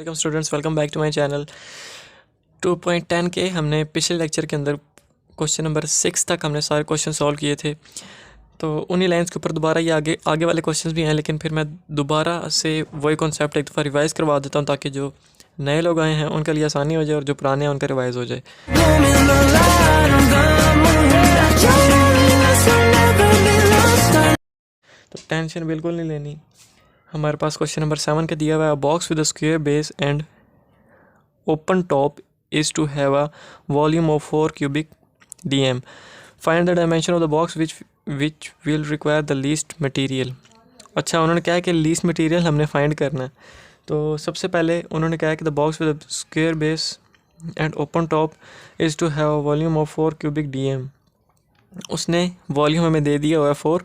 Welcome students, welcome back to my channel. 2.10 के हमने पिछले लेक्चर के अंदर क्वेश्चन नंबर 6 तक हमने सारे क्वेश्चन सॉल्व किए थे। तो उन्हीं लाइंस के ऊपर दोबारा ये आगे वाले क्वेश्चंस भी हैं, लेकिन फिर मैं दोबारा से वही कॉन्सेप्ट एक दफ़ा रिवाइज़ करवा देता हूँ ताकि जो नए लोग आए हैं उनके लिए आसानी हो जाए और जो पुराने हैं उनका रिवाइज़ हो जाए। तो टेंशन बिल्कुल नहीं लेनी। हमारे पास क्वेश्चन नंबर 7 का दिया हुआ है, box with a square base and open top is to have a volume of 4 cubic dm. Find the dimension of the box which will require the least material. अच्छा, उन्होंने कहा है कि लीस्ट मटेरियल हमने फाइंड करना है। तो सबसे पहले उन्होंने कहा है कि the box with square base and open top is to have a volume of 4 cubic dm. उसने वॉल्यूम हमें दे दिया हुआ है 4।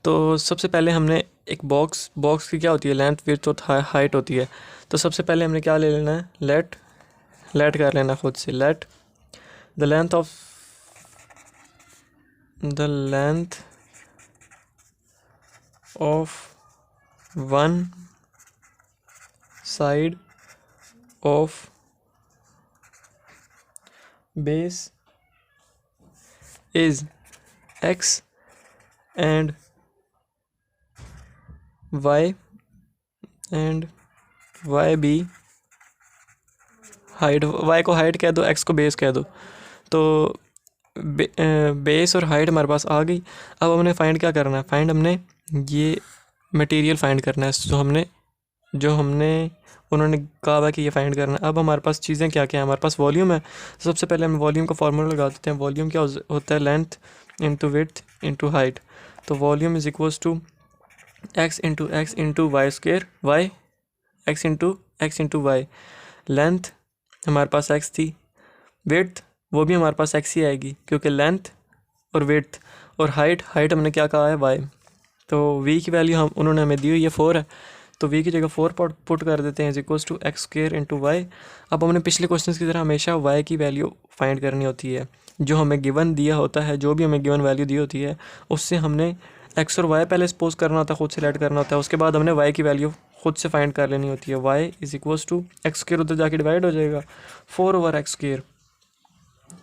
तो सबसे पहले हमने एक बॉक्स की क्या होती है, लेंथ विड्थ और हाइट होती है। तो सबसे पहले हमने क्या ले लेना है, लेट कर लेना खुद से। Late the length of one side of base is x and y भी हाइट, y को हाइट कह दो, x को बेस कह दो। तो बेस और हाइट हमारे पास आ गई। अब हमने फाइंड क्या करना है, हमने ये मटेरियल फाइंड करना है जो हमने उन्होंने कहा हुआ कि ये फाइंड करना है। अब हमारे पास चीज़ें क्या क्या हैं, हमारे पास वॉल्यूम है। सबसे पहले हम वॉल्यूम का फार्मूला लगा देते हैं। वॉल्यूम क्या होता है, length into width into height. तो volume is equals to x into y square, x into y. Length हमारे पास x थी, विड्थ वो भी हमारे पास x ही आएगी क्योंकि लेंथ और विड्थ, और हाइट हमने क्या कहा है, y। तो v की वैल्यू उन्होंने हमें दी हुई है 4 है, तो v की जगह 4 पुट कर देते हैं is equals to x square into y. अब हमने पिछले क्वेश्चन की तरह हमेशा y की वैल्यू फाइंड करनी होती है। जो हमें गिवन दिया होता है, जो भी हमें गिवन वैल्यू दी होती है, उससे हमने x और y पहले सपोज करना होता है, खुद से लेट करना होता है। उसके बाद हमने y की वैल्यू खुद से फाइंड कर लेनी होती है। y is equals to x square, उधर जाके डिवाइड हो जाएगा 4 ओवर एक्स स्क्वेयर।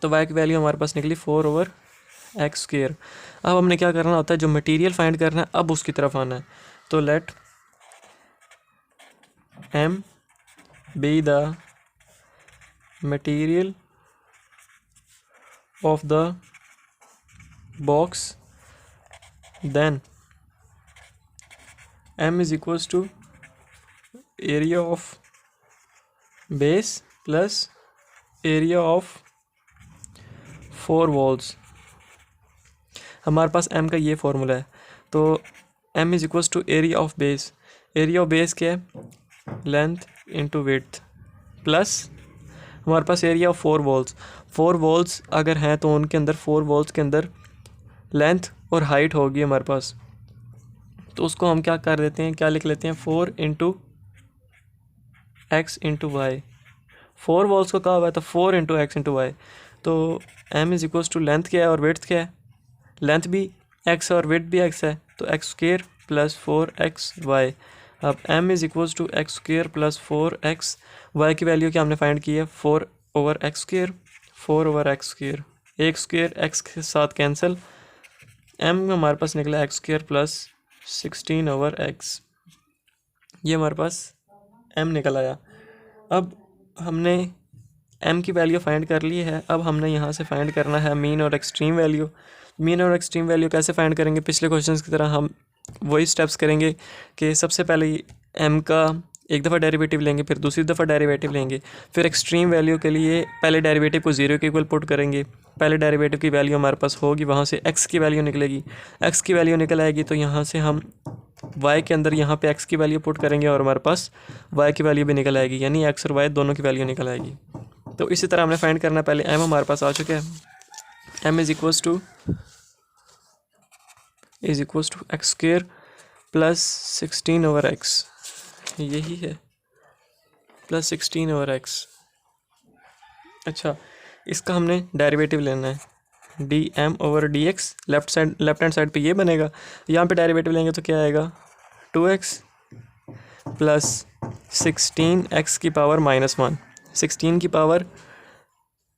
तो y की वैल्यू हमारे पास निकली 4 ओवर एक्स स्क्वेयर। अब हमने क्या करना होता है, जो मटेरियल फाइंड करना है अब उसकी तरफ आना है। तो late m be the material of the box, then m is equals to area of base plus area of 4 walls। हमारे पास m का ये फॉर्मूला है। तो m is equals to area of base. Area of base क्या है, length into width, plus हमारे पास area of 4 walls. 4 walls अगर हैं तो उनके अंदर 4 वॉल्स के अंदर लेंथ और हाइट होगी हमारे पास। तो उसको हम क्या कर देते हैं, क्या लिख लेते हैं, 4 into x into y. 4 walls को कहा हुआ है तो 4 इंटू एक्स इंटू वाई। तो m is equals to length क्या है और विड्थ क्या है, लेंथ भी x और विड्थ भी x है, तो एक्स स्क्वेयर प्लस 4xy। अब m is equals to x square plus 4x, y की वैल्यू क्या हमने फाइंड की है, 4 over x square, 4 over x square, एक स्क्वेयर x के साथ कैंसिल, m में हमारे पास निकला x square plus 16 over x। ये हमारे पास m निकल आया। अब हमने m की वैल्यू फाइंड कर ली है। अब हमने यहाँ से फाइंड करना है मीन और एक्सट्रीम वैल्यू। मीन और एक्सट्रीम वैल्यू कैसे फाइंड करेंगे, पिछले क्वेश्चंस की तरह हम वही स्टेप्स करेंगे कि सबसे पहले m का एक दफ़ा डेरिवेटिव लेंगे, फिर दूसरी दफ़ा डेरिवेटिव लेंगे, फिर एक्सट्रीम वैल्यू के लिए पहले डेरिवेटिव को 0 के इक्वल पुट करेंगे। पहले डेरिवेटिव की वैल्यू हमारे पास होगी, वहाँ से x की वैल्यू निकलेगी, x की वैल्यू निकल आएगी तो यहाँ से हम y के अंदर यहाँ पे x की वैल्यू पुट करेंगे और हमारे पास y की वैल्यू भी निकल आएगी, यानी x और y दोनों की वैल्यू निकल आएगी। तो इसी तरह हमने फाइंड करना, पहले m हमारे पास आ चुका है, m is equals to x square plus 16 over x, यही है, प्लस 16 ओवर एक्स। अच्छा, इसका हमने डेरिवेटिव लेना है, d m over d x, left hand side पे ये बनेगा। यहाँ पे डेरिवेटिव लेंगे तो क्या आएगा, 2x प्लस 16x की पावर -1, 16 की पावर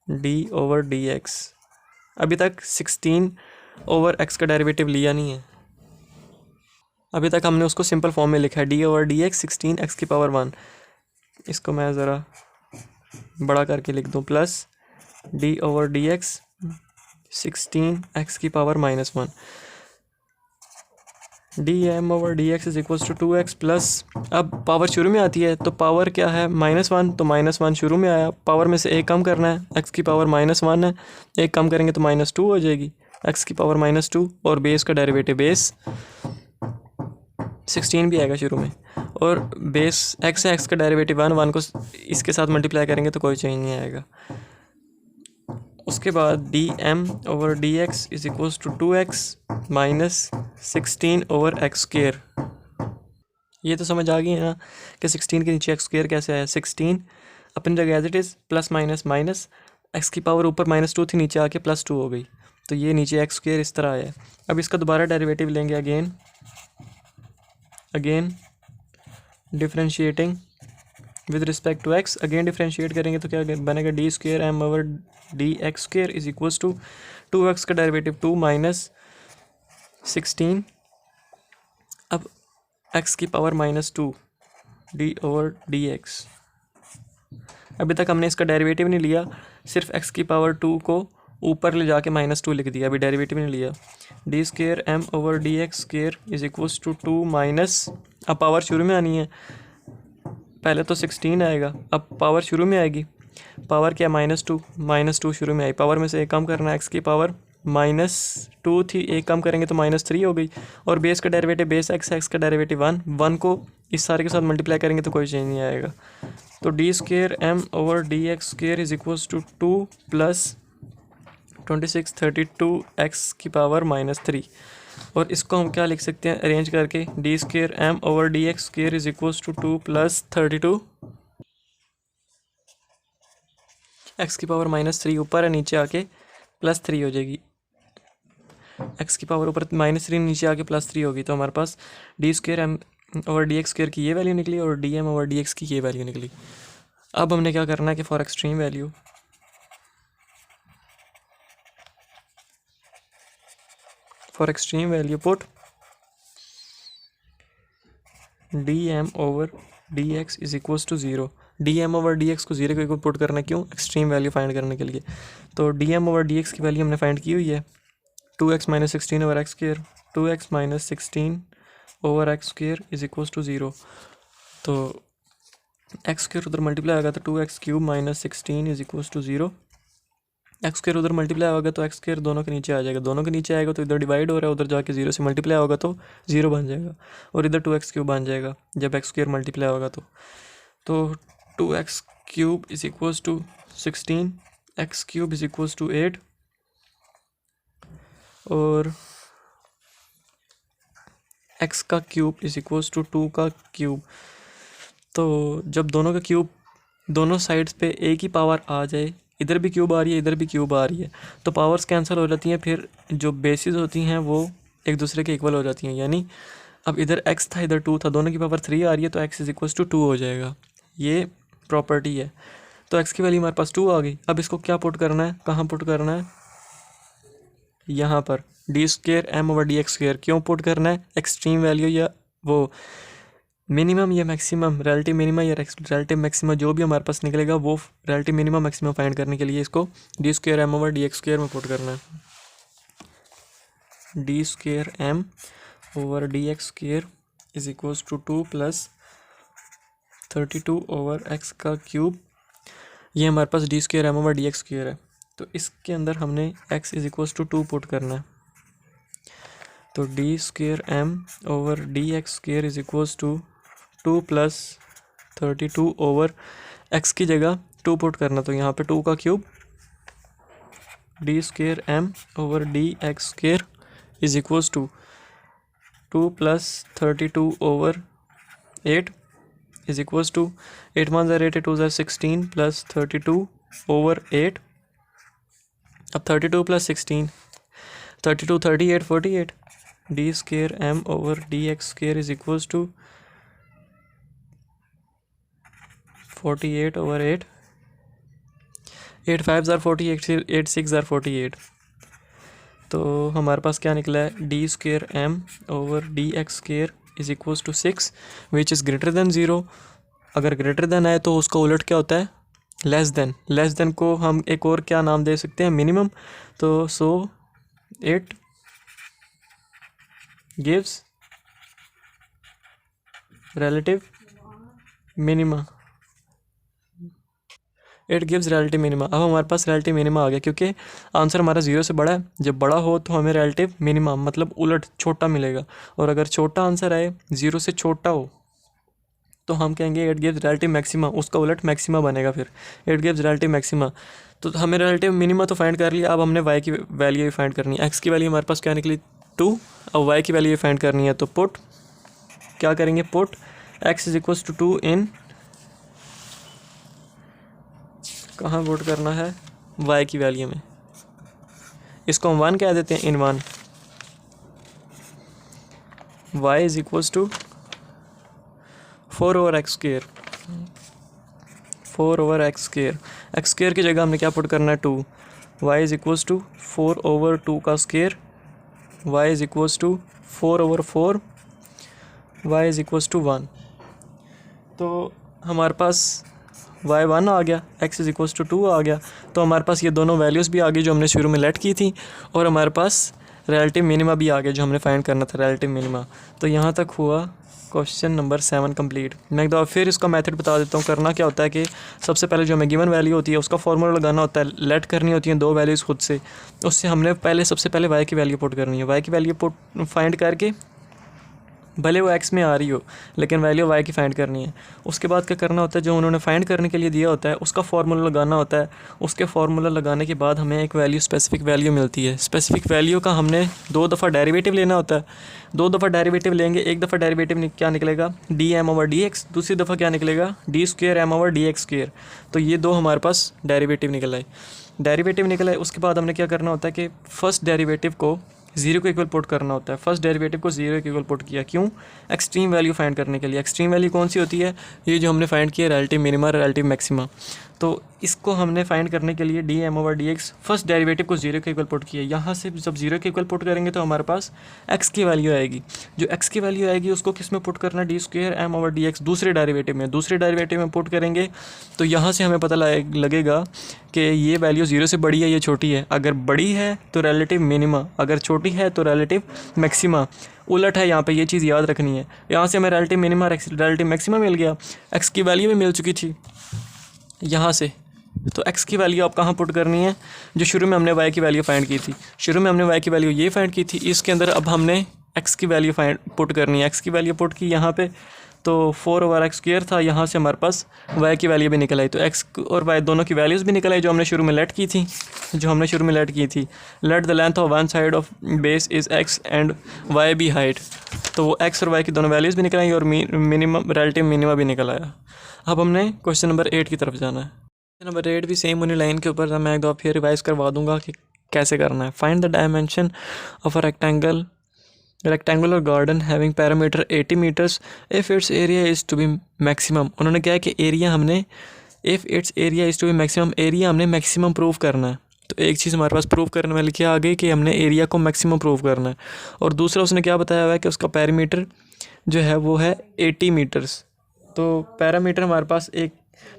d/dx। अभी तक 16/x का डेरिवेटिव लिया नहीं है, अभी तक हमने उसको सिंपल फॉर्म में लिखा है d/dx 16x की पावर 1। इसको मैं ज़रा बड़ा करके लिख दूँ, प्लस d/dx 16x की power -1, dm/dx is equals to 2x plus, अब पावर शुरू में आती है तो पावर क्या है -1, तो -1 शुरू में आया, पावर में से एक कम करना है, x की पावर -1 है, एक कम करेंगे तो -2 हो जाएगी, x की पावर -2, और बेस का डेरिवेटिव बेस 16 भी आएगा शुरू में, और बेस x है, x का डेरिवेटिव 1 को इसके साथ मल्टीप्लाई करेंगे तो कोई चेंज नहीं आएगा। उसके बाद dm/dx is equals to 2x minus 16/x²। ये तो समझ आ गई है ना कि 16 के नीचे x² कैसे आया। 16 अपनी जगह as it is, plus minus minus, x की पावर ऊपर -2 थी, नीचे आके +2 हो गई, तो ये नीचे x² इस तरह आया। अब इसका दोबारा डेरिवेटिव लेंगे, again differentiating with respect to x, again differentiate करेंगे तो क्या बनेगा, d²m/dx² is equals to 2x का डेरिवेटिव 2 माइनस 16, अब x की पावर -2 d/dx। अभी तक हमने इसका डेरिवेटिव नहीं लिया, सिर्फ x की पावर 2 को ऊपर ले जाके -2 लिख दिया, अभी डेरिवेटिव नहीं लिया। d²m/dx² is equals to 2 minus, अब पावर शुरू में आनी है, पहले तो 16 आएगा, अब पावर शुरू में आएगी, पावर क्या -2 शुरू में आई, पावर में से एक कम करना है, x की पावर -2 थी, एक कम करेंगे तो -3 हो गई, और बेस का डेरिवेटिव बेस x का डेरिवेटिव 1 को इस सारे के साथ मल्टीप्लाई करेंगे तो कोई चेंज नहीं आएगा। तो d²m/dx² is equals to 2 plus 26 32x की पावर -3, और इसको हम क्या लिख सकते हैं अरेंज करके, d²m/dx² is equals to 2 plus 32 x की पावर -3 ऊपर है, नीचे आके +3 हो जाएगी, x की पावर ऊपर -3 नीचे आके +3 होगी, तो हमारे पास d²m/dx² की ये वैल्यू निकली और dm/dx की ये वैल्यू निकली। अब हमने क्या करना है कि for extreme value put dm/dx is equals to 0, dm/dx को 0 के इक्वल पुट करना, क्यों, एक्सट्रीम वैल्यू फाइंड करने के लिए। तो dm/dx की वैल्यू हमने फाइंड की हुई है 2x minus 16/x², 2x minus 16/x² is equals to 0, तो x² उधर मल्टीप्लाई होगा तो 2x³ minus 16 is equals to 0, x² उधर मल्टीप्लाई होगा तो x² दोनों के नीचे आ जाएगा, दोनों के नीचे आएगा तो इधर डिवाइड हो रहा है, उधर जाके 0 से मल्टीप्लाई होगा तो 0 बन जाएगा, और इधर 2x³ बन जाएगा जब x² मल्टीप्लाई होगा तो 2x³ is equals to 16, x³ is equals to 8, और x का क्यूब इज इक्वल्स टू 2 का क्यूब। तो जब दोनों का क्यूब दोनों साइड्स पे एक ही पावर आ जाए, इधर भी क्यूब आ रही है, इधर भी क्यूब आ रही है, तो पावर्स कैंसिल हो जाती हैं, फिर जो बेसिस होती हैं वो एक दूसरे के इक्वल हो जाती हैं, यानी अब इधर x था, इधर 2 था, दोनों की पावर 3 आ रही है, तो x इज इक्वल्स टू 2 हो जाएगा, ये प्रॉपर्टी है। तो x की वैल्यू हमारे पास 2 आ गई, अब इसको क्या पुट करना है, कहाँ पुट करना है, यहाँ पर d²m/dx², क्यों पुट करना है, एक्सट्रीम वैल्यू या वो मिनिमम या मैक्सिमम, रिलेटिव मिनिमम या रिलेटिव मैक्सिमम, जो भी हमारे पास निकलेगा वो रिलेटिव मिनिमम मैक्सिमम फाइंड करने के लिए इसको d²m/dx² में पुट करना है। d²m/dx² is equals to 2 plus 32/x का क्यूब, ये हमारे पास d²m/dx² है, तो इसके अंदर हमने x is equals to 2 put करना है, तो d²m/dx² is equals to 2 plus 32/x की जगह 2 पुट करना, तो यहाँ पे 2 का cube, d²m/dx² is equals to 2 plus 32/8 is equals to 8 1 ज़ा 8 2 ज़ा 16 प्लस 32/8, अब 32 plus 16 32 38 48, d²m/dx² is equals to 48/8, 8 5 ज़ार 40, 8 6 ज़ार 48। तो हमारे पास क्या निकला है, d²m/dx² is equals to 6 which is greater than 0। अगर ग्रेटर देन है तो उसका उलट क्या होता है, लेस देन। लेस देन को हम एक और क्या नाम दे सकते हैं, मिनिमम। तो so it gives relative minima, it gives relative minima। अब हमारे पास relative minima आ गया, क्योंकि आंसर हमारा 0 से बड़ा है। जब बड़ा हो तो हमें relative minima मतलब उलट छोटा मिलेगा, और अगर छोटा आंसर आए 0 से छोटा हो तो हम कहेंगे इट गिव्स relative maxima, उसका उलट मैक्सिमा बनेगा फिर, इट गिव्स relative maxima। तो हमें relative minima तो फाइंड कर लिया, अब हमने y की वैल्यू भी फाइंड करनी है। x की वैल्यू हमारे पास क्या निकली 2, अब y की वैल्यू फाइंड करनी है। तो पुट क्या करेंगे, put x is equals to 2 in, कहाँ पुट करना है, y की वैल्यू में। इसको हम 1 कह देते हैं, in 1। y is equals to 4/x², 4/x²। x² की जगह हमने क्या पुट करना है, 2। y इज इक्वल्स टू 4/2 का square, y is equals to 4/4, y is equals to 1। तो हमारे पास y1 आ गया, x इज इक्वल्स टू 2 आ गया। तो हमारे पास ये दोनों वैल्यूज़ भी आ गई जो हमने शुरू में लेट की थी, और हमारे पास रिलेटिव मिनिमा भी आ गया जो हमने फाइंड करना था, रिलेटिव मिनिमा। तो यहाँ तक हुआ क्वेश्चन नंबर 7 कंप्लीट। मैं एक दफ़ा फिर इसका मेथड बता देता हूँ। करना क्या होता है कि सबसे पहले जो हमें गिवन वैल्यू होती है उसका फॉर्मूला लगाना होता है, लेट करनी होती है दो वैल्यूज़ खुद से। उससे हमने सबसे पहले y की वैल्यू पुट करनी है। y की वैल्यू पुट फाइंड करके, भले वो x में आ रही हो लेकिन वैल्यू y की फाइंड करनी है। उसके बाद क्या करना होता है, जो उन्होंने फाइंड करने के लिए दिया होता है उसका फार्मूला लगाना होता है। उसके फार्मूला लगाने के बाद हमें एक वैल्यू, स्पेसिफिक वैल्यू मिलती है। स्पेसिफिक वैल्यू का हमने 2 दफ़ा डेरिवेटिव लेना होता है। 2 दफ़ा डेरिवेटिव लेंगे, एक दफ़ा डेरिवेटिव क्या निकलेगा, dm/dx, दूसरी दफ़ा क्या निकलेगा, d²m/dx²। तो ये 2 हमारे पास डेरिवेटिव निकल आए। डेरिवेटिव निकल आए, उसके बाद हमने क्या करना होता है कि फर्स्ट डेरिवेटिव को 0 के इक्वल पुट करना होता है। फर्स्ट डेरिवेटिव को 0 के इक्वल पुट किया, क्यों, एक्सट्रीम वैल्यू फाइंड करने के लिए। एक्सट्रीम वैल्यू कौन सी होती है, ये जो हमने फाइंड किया, रिलेटिव मिनिमा, रिलेटिव मैक्सिमा। तो इसको हमने फाइंड करने के लिए dm/dx फर्स्ट डेरिवेटिव को 0 के इक्वल पुट किया। यहाँ से जब 0 के इक्वल पुट करेंगे तो हमारे पास x की वैल्यू आएगी। जो x की वैल्यू आएगी उसको किस में पुट करना है, d²m/dx, दूसरे डेरिवेटिव में। दूसरे डेरिवेटिव में पुट करेंगे तो यहाँ से हमें पता लगेगा कि ये वैल्यू 0 से बड़ी है, ये छोटी है। अगर बड़ी है तो रिलेटिव मिनिमा, अगर छोटी है तो रिलेटिव मैक्सिमा। उलट है यहाँ पे, ये चीज़ याद रखनी है। यहाँ से हमें रिलेटिव मिनिमा, रिलेटिव मैक्सिमा मिल गया। x की वैल्यू भी मिल चुकी थी यहाँ से। तो x की वैल्यू आप कहाँ पुट करनी है, जो शुरू में हमने y की वैल्यू फाइंड की थी। शुरू में हमने y की वैल्यू ये फाइंड की थी, इसके अंदर अब हमने x की वैल्यू पुट करनी है। x की वैल्यू पुट की यहाँ पे, तो 4/x² था, यहाँ से हमारे पास y की वैल्यू भी निकल आई। तो x और y दोनों की वैल्यूज़ भी निकल आई जो हमने शुरू में लेट की थी। Let the length of one side of base is x and y be height. तो वो x और y की दोनों वैल्यूज़ भी निकल आई और मिनिमम, रिलेटिव मिनिमा भी निकल आया। अब हमने क्वेश्चन नंबर 8 की तरफ जाना है। क्वेश्चन नंबर 8 भी सेम उन्हीं लाइन के ऊपर था। मैं एक दफ़ा फिर रिवाइज़ करवा दूंगा कि कैसे करना है। Find the dimension of a rectangular garden having perimeter 80 meters if its area is to be maximum। उन्होंने क्या है कि एरिया हमने, if its area is to be maximum, area हमने मैक्सिमम प्रूव करना है। तो एक चीज़ हमारे पास प्रूव करने वाली क्या आ गई कि हमने एरिया को मैक्सिमम प्रूव करना है। और दूसरा उसने क्या बताया हुआ है कि उसका पैरामीटर जो है वो है 80 मीटर्स। तो पैरामीटर हमारे पास, एक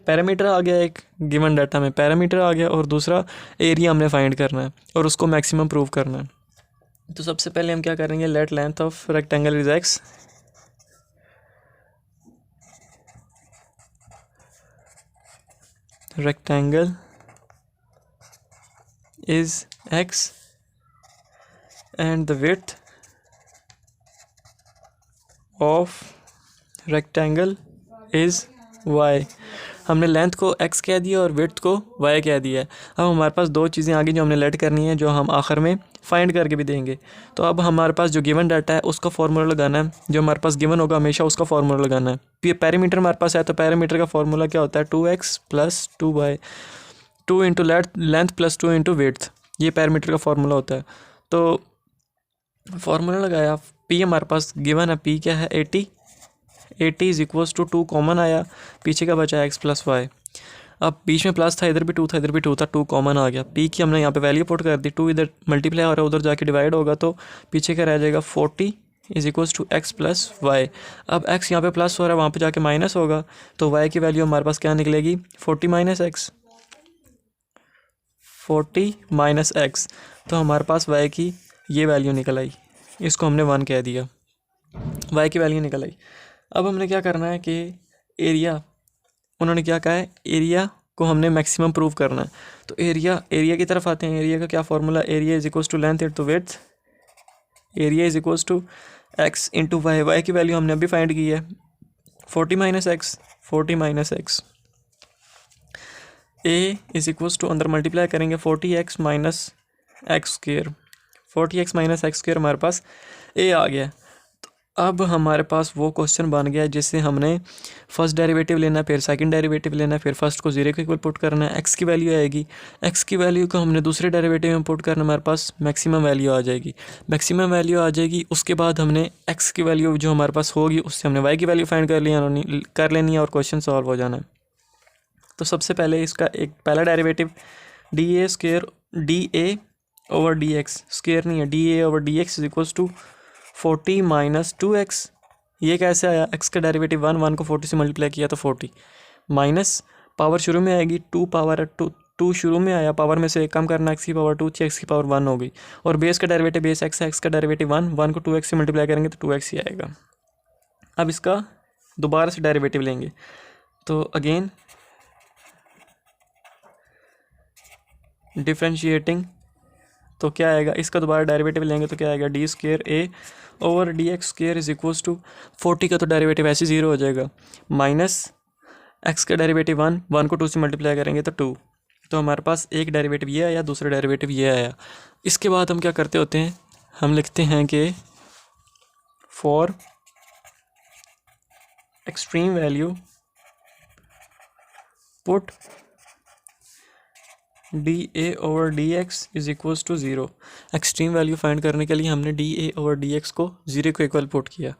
पैरामीटर आ गया, एक गिवन डाटा में पैरामीटर आ गया, और दूसरा एरिया हमने फाइंड करना है और उसको मैक्सिमम प्रूव करना है। तो सबसे पहले हम क्या करेंगे, late length of rectangle is x, rectangle is x and the width of rectangle is y। हमने लेंथ को x कह दिया और विड्थ को y कह दिया है। अब हमारे पास 2 चीज़ें आगे जो हमने लेट करनी है, जो हम आखिर में फाइंड करके भी देंगे। तो अब हमारे पास जो गिवन डाटा है उसका फार्मूला लगाना है। जो हमारे पास गिवन होगा हमेशा उसका फार्मूला लगाना है। ये पैरामीटर हमारे पास है, तो पैरामीटर का फार्मूला क्या होता है, 2x + 2y, 2 into length + 2 into width, ये पैरामीटर का फार्मूला होता है। तो फार्मूला लगाया, p हमारे पास गिवन है, p क्या है 80, 80 इज इक्वल्स टू 2 कॉमन आया, पीछे का बचा x प्लस वाई। अब बीच में प्लस था, इधर भी 2 था, इधर भी 2 था, 2 कॉमन आ गया। p की हमने यहाँ पे वैल्यू पुट कर दी, 2 इधर मल्टीप्लाई हो रहा है, उधर जाके डिवाइड होगा तो पीछे का रह जाएगा 40 is equals to x plus y. अब x यहाँ पे प्लस हो रहा है, वहाँ पे जाके माइनस होगा, तो y की वैल्यू हमारे पास क्या निकलेगी, 40 माइनस एक्स, 40 माइनस एक्स। तो हमारे पास y की ये वैल्यू निकल आई, इसको हमने 1 कह दिया, y की वैल्यू निकल आई। अब हमने क्या करना है कि एरिया, उन्होंने क्या कहा है, एरिया को हमने मैक्सिमम प्रूव करना है। तो एरिया की तरफ आते हैं। एरिया का क्या formula, area is equals to length into width, area is equals to x into y. Y की वैल्यू हमने अभी फाइंड की है 40 minus x, 40 minus x. A is equals to अंदर मल्टीप्लाई करेंगे 40x minus x square, 40x minus x square हमारे पास ए आ गया। अब हमारे पास वो क्वेश्चन बन गया जिससे हमने फर्स्ट डेरिवेटिव लेना है, फिर सेकंड डेरिवेटिव लेना है, फिर फर्स्ट को 0 के इक्वल पुट करना है, एक्स की वैल्यू आएगी, एक्स की वैल्यू को हमने दूसरे डेरिवेटिव में पुट करना, हमारे पास मैक्सिमम वैल्यू आ जाएगी, मैक्सिमम वैल्यू आ जाएगी। उसके बाद हमने एक्स की वैल्यू जो हमारे पास होगी उससे हमने वाई की वैल्यू फाइंड कर लेनी है और क्वेश्चन सॉल्व हो जाना है। तो सबसे पहले इसका एक पहला derivative d a square, d a over d x, square नहीं है, d a over d x is equals to 40 minus 2x। ये कैसे आया, x का डेरिवेटिव 1 को 40 से मल्टीप्लाई किया तो 40 माइनस पावर शुरू में आएगी 2 पावर 2 शुरू में आया, पावर में से एक कम करना, x की पावर 2 थी, x की पावर 1 हो गई, और बेस का डेरिवेटिव बेस x है, x का डेरिवेटिव 1 को 2x से मल्टीप्लाई करेंगे तो 2x ही आएगा। अब इसका दोबारा से डेरिवेटिव लेंगे तो अगेन डिफ्रेंशिएटिंग, तो क्या आएगा, इसका दोबारा डेरिवेटिव लेंगे तो क्या आएगा, d square a over d x square is equals to 40 का तो डेरिवेटिव ऐसे 0 हो जाएगा, माइनस एक्स का डेरिवेटिव 1 को 2 से मल्टीप्लाई करेंगे तो 2, तो हमारे पास एक डेरिवेटिव ये आया, दूसरा डेरिवेटिव ये आया। इसके बाद हम क्या करते होते हैं, हम लिखते हैं कि for extreme value put d a over d x is equals to 0। Extreme value find करने के लिए हमने d a over d x को 0 को इक्वल पुट किया।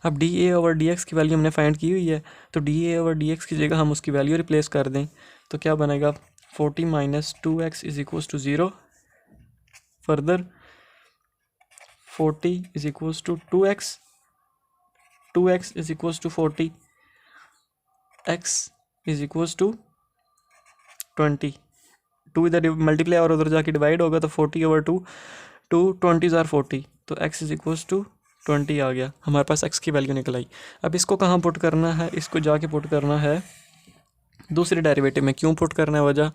अब d a over d x की वैल्यू हमने फाइंड की हुई है, तो d a over d x की जगह हम उसकी वैल्यू रिप्लेस कर दें तो क्या बनेगा, 40 minus 2x is equals to 0, further 40 is equals to 2x is equals to 40, x is equals to 20, 2 इधर मल्टीप्लाई और उधर जाके डिवाइड होगा तो 40 ओवर 2, 20 आर 40, तो x इज इक्वल्स टू 20 आ गया, हमारे पास x की वैल्यू निकल आई। अब इसको कहाँ पुट करना है, इसको जाके पुट करना है दूसरे डेरिवेटिव में। क्यों पुट करना है, वजह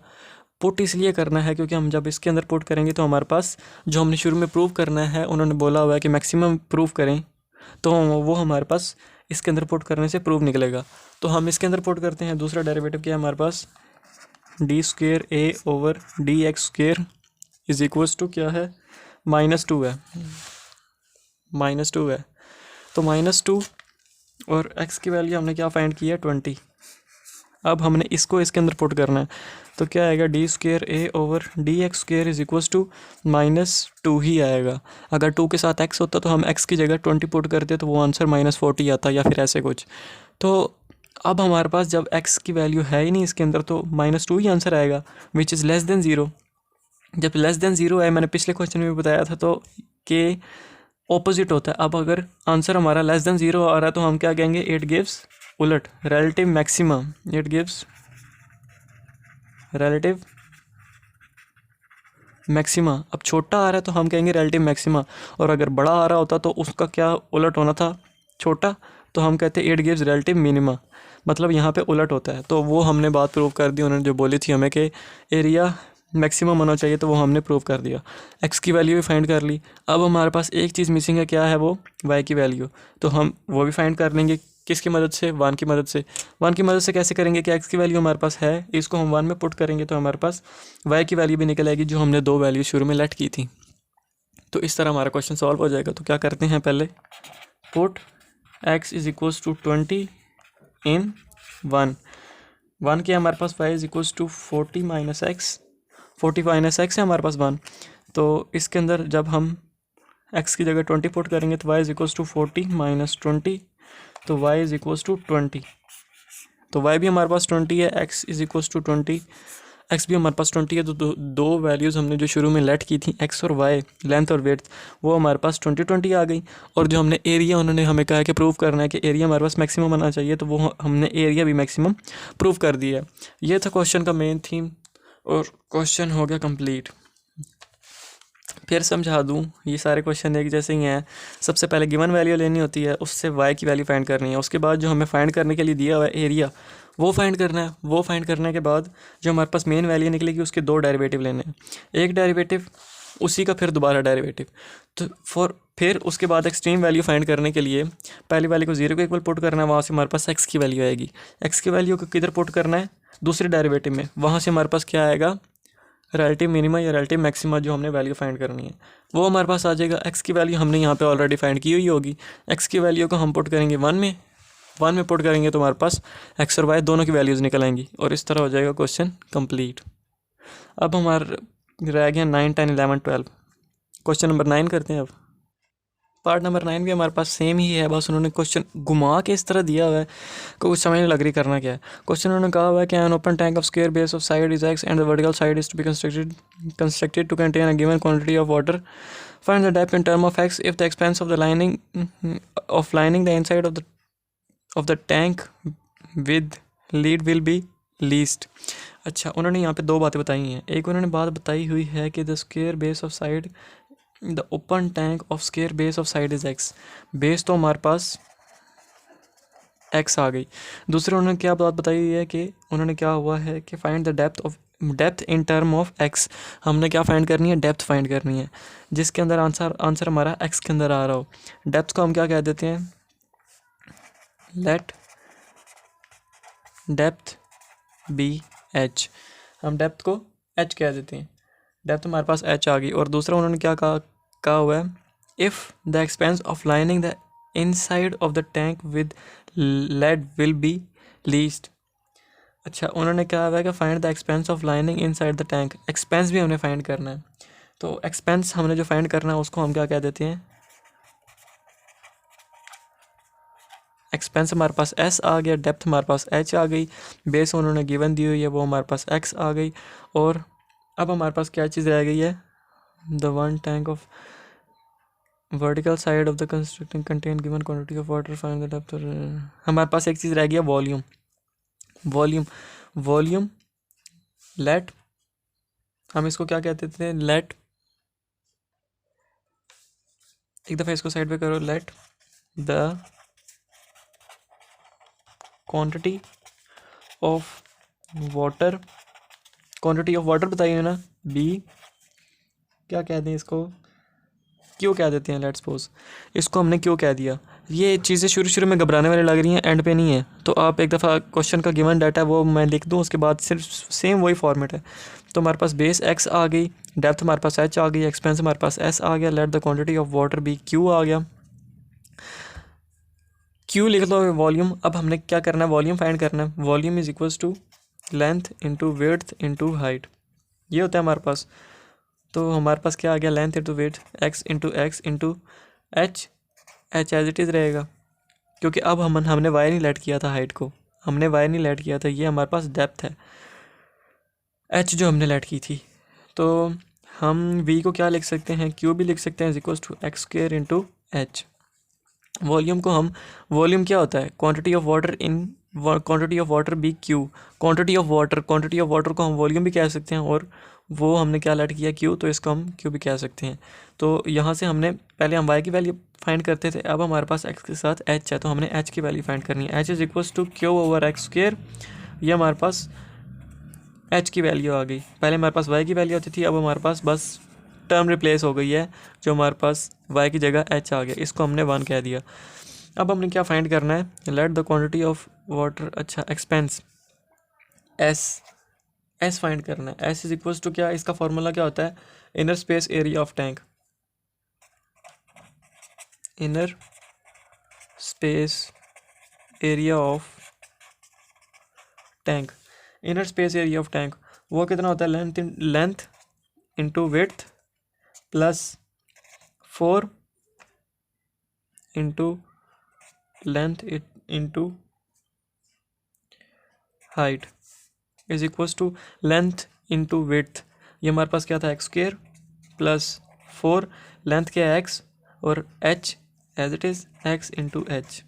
पुट इसलिए करना है क्योंकि हम जब इसके अंदर पुट करेंगे तो हमारे पास जो हमने शुरू में प्रूव करना है, उन्होंने बोला हुआ है कि मैक्सिमम प्रूव करें, तो वो हमारे पास इसके अंदर पुट करने से प्रूव निकलेगा। तो हम इसके अंदर पुट करते हैं, दूसरा डेरिवेटिव क्या है हमारे पास, d square a over d x square is equals to क्या है, -2 है, -2 है, तो -2 और x की वैल्यू हमने क्या फाइंड की है 20। अब हमने इसको इसके अंदर पुट करना है तो क्या आएगा, d square a over d x square is equals to -2 ही आएगा। अगर 2 के साथ x होता तो हम x की जगह 20 पुट करते तो वो आंसर -40 आता या फिर ऐसे कुछ। तो अब हमारे पास जब x की वैल्यू है ही नहीं इसके अंदर तो -2 ही आंसर आएगा, विच इज़ लेस देन 0। जब लेस देन 0 है, मैंने पिछले क्वेश्चन में भी बताया था तो कि ऑपोजिट होता है। अब अगर आंसर हमारा लेस देन 0 आ रहा है तो हम क्या कहेंगे, इट गिव्स उलट relative maxima, it gives relative maxima. अब छोटा आ रहा है तो हम कहेंगे रिलेटिव मैक्सिमा, और अगर बड़ा आ रहा होता तो उसका क्या उलट होना था, छोटा, तो हम कहते हैं इट गिव्स रिलेटिव मिनिमा, मतलब यहाँ पे उलट होता है। तो वो हमने बात प्रूव कर दी, उन्होंने जो बोली थी हमें कि एरिया मैक्सिमम होना चाहिए, तो वो हमने प्रूव कर दिया। एक्स की वैल्यू भी फाइंड कर ली। अब हमारे पास एक चीज़ मिसिंग है, क्या है वो, वाई की वैल्यू, तो हम वो भी फाइंड कर लेंगे किसकी मदद से, 1 की मदद से। 1 की मदद से कैसे करेंगे कि एक्स की वैल्यू हमारे पास है, इसको हम 1 में पुट करेंगे तो हमारे पास वाई की वैल्यू भी निकल आएगी जो हमने 2 वैल्यू शुरू में लेट की थी। तो इस तरह हमारा क्वेश्चन सॉल्व हो जाएगा। तो क्या करते हैं, पहले put x is equals to 20 in 1 के हमारे पास y is equals to 40 minus x, 40 minus x है हमारे पास 1, तो इसके अंदर जब हम x की जगह 20 पुट करेंगे तो y is equals to 40 minus 20, तो y इज इक्वल्स टू 20। तो y भी हमारे पास 20 है, x is equals to 20, x भी हमारे पास 20 है। तो दो वैल्यूज़ हमने जो शुरू में लेट की थी x और y, लेंथ और विड्थ, वो हमारे पास 20 आ गई। और जो हमने एरिया, उन्होंने हमें कहा कि प्रूव करना है कि एरिया हमारे पास मैक्सिमम आना चाहिए, तो वो हमने एरिया भी मैक्सिमम प्रूव कर दिया। ये था क्वेश्चन का मेन थीम और क्वेश्चन हो गया कंप्लीट। फिर समझा दूँ, ये सारे क्वेश्चन एक जैसे ही हैं। सबसे पहले गिवन वैल्यू लेनी होती है, उससे y की वैल्यू फाइंड करनी है। उसके बाद जो हमें फाइंड करने के लिए दिया हुआ है एरिया, वो फाइंड करना है। वो फाइंड करने के बाद जो हमारे पास मेन वैल्यू निकलेगी, उसके दो डेरिवेटिव लेने हैं। एक डेरिवेटिव, उसी का फिर दोबारा डेरिवेटिव। तो फिर उसके बाद एक्सट्रीम वैल्यू फाइंड करने के लिए पहली वाली को 0 के इक्वल पुट करना है, वहाँ से हमारे पास x की वैल्यू आएगी। x की वैल्यू को किधर पुट करना है, दूसरे डेरिवेटिव में, वहाँ से हमारे पास क्या आएगा, रिलेटिव मिनिमा या रिलेटिव मैक्सिमा जो हमने वैल्यू फाइंड करनी है, वो हमारे पास आ जाएगा। x की वैल्यू हमने यहाँ पे ऑलरेडी फाइंड की हुई होगी। x की वैल्यू को हम पुट करेंगे 1 में पुट करेंगे तो हमारे पास x और y दोनों की वैल्यूज़ निकल आएंगी और इस तरह हो जाएगा क्वेश्चन कंप्लीट। अब हमारे रह गया 9, 10, 11, 12। क्वेश्चन नंबर 9 करते हैं अब। पार्ट नंबर 9 भी हमारे पास सेम ही है, बस उन्होंने क्वेश्चन घुमा के इस तरह दिया हुआ है कि कुछ समझ नहीं लग रही करना क्या है। क्वेश्चन उन्होंने कहा हुआ है कि an open tank of square base of side is x and the vertical side is to be constructed to contain a given quantity of water. Find the depth in term of x if the expense of the lining the inside of the tank with lead will be least. अच्छा, उन्होंने यहाँ पे दो बातें बताई हैं। एक उन्होंने बात बताई हुई है कि the square base of side, the open tank of square base of side is x। Base तो हमारे पास x आ गई। दूसरे उन्होंने क्या बात बताई हुई है कि उन्होंने क्या हुआ है कि find the depth in term of x। हमने क्या फाइंड करनी है, डेप्थ फाइंड करनी है, जिसके अंदर आंसर हमारा x के अंदर आ रहा हो। डेप्थ को हम क्या कह देते हैं, लेट डेप्थ बी h। हम डेप्थ को h कह देते हैं। डेप्थ हमारे पास h आ गई। और दूसरा उन्होंने क्या कहा हुआ है, if the expense of lining the inside of the tank with lead will be least. अच्छा, उन्होंने कहा हुआ है कि find the expense of lining inside the tank. Expense भी हमें फाइंड करना है, तो एक्सपेंस हमने जो फाइंड करना है उसको हम क्या कह देते हैं, एक्सपेंस हमारे पास s आ गया, डेप्थ हमारे पास h आ गई, बेस उन्होंने गिवन दी हुई है वो हमारे पास x आ गई। और अब हमारे पास क्या चीज़ रह गई है, the one tank of vertical side of the constructing contain given quantity of water find the depth. हमारे पास एक चीज़ रह गई है, वॉल्यूम लेट, हम इसको क्या कहते थे, लेट, एक दफ़ा इसको साइड पे करो, late the quantity of water, quantity of water बताइए ना, बी, क्या कह दें इसको, क्यों कह देते हैं, लेट्स सपोज इसको हमने क्यों कह दिया। ये चीज़ें शुरू में घबराने वाली लग रही हैं, एंड पे नहीं है। तो आप एक दफ़ा क्वेश्चन का गिवन डाटा वो मैं लिख दूँ, उसके बाद सिर्फ सेम वही फॉर्मेट है। तो हमारे पास बेस x आ गई, डेप्थ हमारे पास h आ गई, एक्सपेंस हमारे पास s आ गया, let the quantity of water be q आ गया। q लिख लो वॉल्यूम। अब हमने क्या करना है, वॉल्यूम फाइंड करना है। Volume is equals to length into width into height, ये होता है हमारे पास। तो हमारे पास क्या आ गया, length into width, x into h as it is रहेगा, क्योंकि अब हमने y नहीं लेट किया था, हाइट को हमने y नहीं लेट किया था, ये हमारे पास डेप्थ है, h जो हमने लेट की थी। तो हम v को क्या लिख सकते हैं, q भी लिख सकते हैं, is equals to x square into h। Volume को हम, वॉल्यूम क्या होता है, quantity of water in, quantity of water be q, quantity of water को हम वॉल्यूम भी कह सकते हैं, और वो हमने क्या लेट किया, क्यू, तो इसको हम क्यू भी कह सकते हैं। तो यहाँ से हमने पहले हम y की वैल्यू फाइंड करते थे, अब हमारे पास x के साथ h है, तो हमने h की वैल्यू फाइंड करनी है। h is equals to q over x square, ये हमारे पास h की वैल्यू आ गई। पहले हमारे पास y की वैल्यू होती थी, अब हमारे पास बस टर्म रिप्लेस हो गई है, जो हमारे पास y की जगह h आ गया, इसको हमने 1 कह दिया। अब हमने क्या फाइंड करना है, late the quantity of water, अच्छा एक्सपेंस s फाइंड करना है। s इज इक्वल्स टू क्या, इसका फॉर्मूला क्या होता है, inner space area of tank, inner space area of tank, inner space area of tank वो कितना होता है, length into width plus 4 into length into height is equals to length into width. ये हमारे पास क्या था, एक्स स्क्र प्लस 4, लेंथ क्या है एक्स, और h as it is x into h,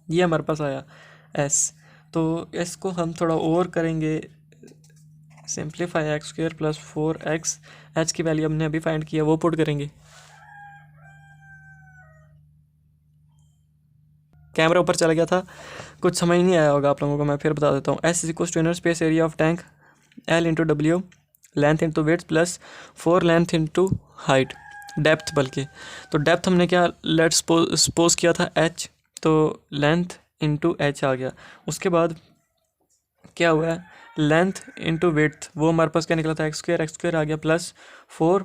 ये हमारे पास आया एस। तो इसको हम थोड़ा और करेंगे simplify, x square plus 4x, H की वैल्यू हमने अभी फाइंड किया वो पुट करेंगे। कैमरा ऊपर चला गया था, कुछ समझ नहीं आया होगा आप लोगों को, मैं फिर बता देता हूँ। S is equal to inner space area of tank l into डब्ल्यू, length into width plus 4 length into height, depth बल्कि। तो डेप्थ हमने क्या लेट सपोज किया था एच, तो लेंथ इंटू एच आ गया। उसके बाद क्या हुआ है, लेंथ इंटू विड्थ, वो हमारे पास क्या निकला था, एक्स स्क्र आ गया प्लस 4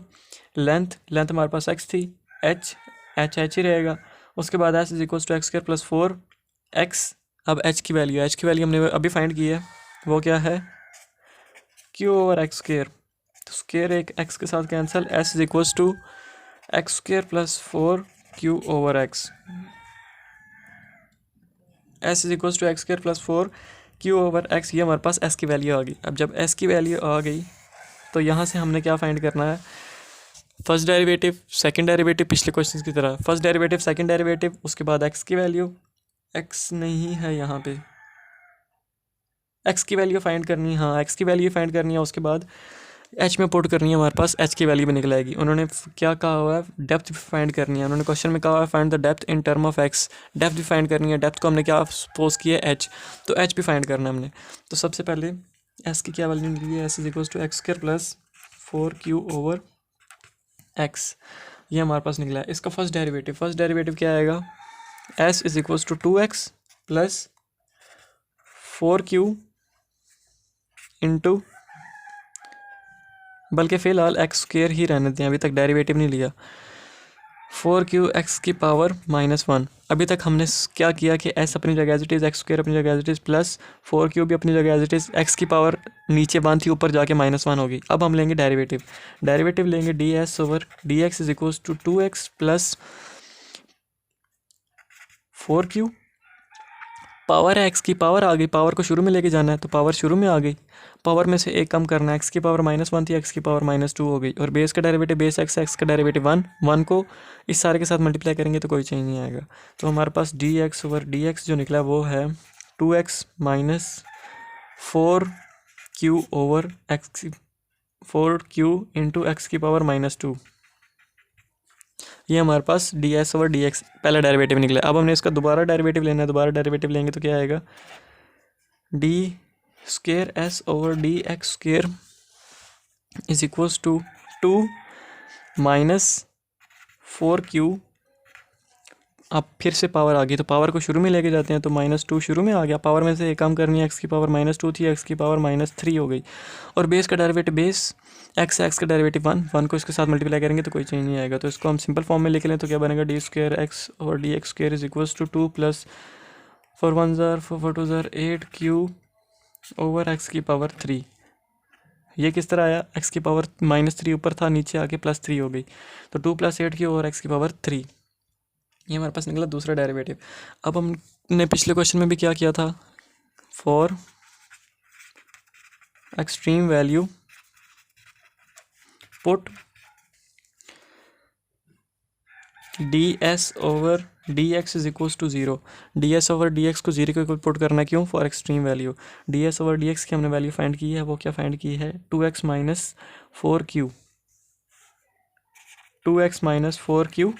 लेंथ, लेंथ हमारे पास एक्स थी, एच एच ही रहेगा। उसके बाद s is equal to x square plus 4x। अब एच की वैल्यू हमने अभी फाइंड की है, वो क्या है, क्यू ओवर एक्स स्क्र। तो स्क्र एक एक्स के साथ cancel, s is equal to x square plus 4q over x, s is equal to x square plus 4q over x. ये हमारे पास एस की वैल्यू आ गई। अब जब एस की वैल्यू आ गई तो यहाँ से हमने क्या फाइंड करना है, फर्स्ट डेरिवेटिव सेकंड डेरिवेटिव, पिछले क्वेश्चन की तरह फर्स्ट डेरिवेटिव सेकंड डेरिवेटिव, उसके बाद एक्स की वैल्यू, एक्स नहीं है यहाँ पे, एक्स की वैल्यू फाइंड करनी है, हाँ एक्स की वैल्यू फाइंड करनी है। उसके बाद एच में पुट करनी है, हमारे पास एच की वैल्यू भी निकल आएगी। उन्होंने क्या कहा हुआ है, डेप्थ फाइंड करनी है। उन्होंने क्वेश्चन में कहा हुआ है find the depth in term of x, depth भी फाइंड करनी है। डेप्थ को हमने क्या सपोज किया है एच, तो एच भी फाइंड करना है हमने। तो सबसे पहले एस की क्या वैल्यू निकली है, s is equal to x square plus 4q over x, ये हमारे पास निकला है। इसका फर्स्ट डेरिवेटिव क्या आएगा, s is equal to 2x plus 4q into, बल्कि फ़िलहाल एक्स स्क्र ही रहने दें, अभी तक डेरिवेटिव नहीं लिया, 4q एक्स की पावर -1। अभी तक हमने क्या किया कि s अपनी जगह as it is, x square अपनी जगह as it is, plus 4q भी अपनी जगह एज इट इज़, एक्स की पावर नीचे 1 थी ऊपर जाके -1 होगी। अब हम लेंगे डेरिवेटिव लेंगे ds over dx is equal to 2x plus 4q, power है एक्स की, पावर आ गई, पावर को शुरू में लेके जाना है तो पावर शुरू में आ गई, पावर में से एक कम करना है, एक्स की पावर -1 थी, एक्स की पावर -2 हो गई। और बेस का डेरिवेटिव बेस एक्स, एक्स का डेरिवेटिव 1 को इस सारे के साथ मल्टीप्लाई करेंगे तो कोई चेंज नहीं आएगा। तो हमारे पास dx ओवर dx जो निकला वो है 2x minus 4q over x, 4q into x की पावर -2, ये हमारे पास ds ओवर dx पहला डेरिवेटिव निकला। अब हमने इसका दोबारा डेरिवेटिव लेना है, दोबारा डेरिवेटिव लेंगे तो क्या आएगा, d square s over d x square is equals to 2 minus 4q। अब फिर से पावर आ गई तो पावर को शुरू में लेके जाते हैं, तो -2 शुरू में आ गया, पावर में से एक कम करनी है, एक्स की पावर -2 थी, एक्स की पावर -3 हो गई। और बेस का डेरिवेटिव बेस एक्स का डेरिवेटिव 1 को इसके साथ मल्टीप्लाई करेंगे तो कोई चेंज नहीं आएगा। तो इसको हम सिंपल फॉर्म में लिख लें तो क्या बनेगा, डी स्क्र एक्स और d x square is equals to 2 plus 4 1 ज़ार 4 2 ज़ार 8q ओवर एक्स की पावर 3। ये किस तरह आया, एक्स की पावर -3 ऊपर था, नीचे आके +3 हो गई, तो 2 + 8q ओवर एक्स की पावर 3, ये हमारे पास निकला दूसरा डेरिवेटिव। अब हमने पिछले क्वेश्चन में भी क्या किया था, for extreme value put ds over dx is equals to 0, ds over dx को 0 के इक्वल पुट करना, क्यों, for extreme value. ds over dx की हमने वैल्यू फाइंड की है, वो क्या फाइंड की है, 2x minus 4q, 2x minus 4q,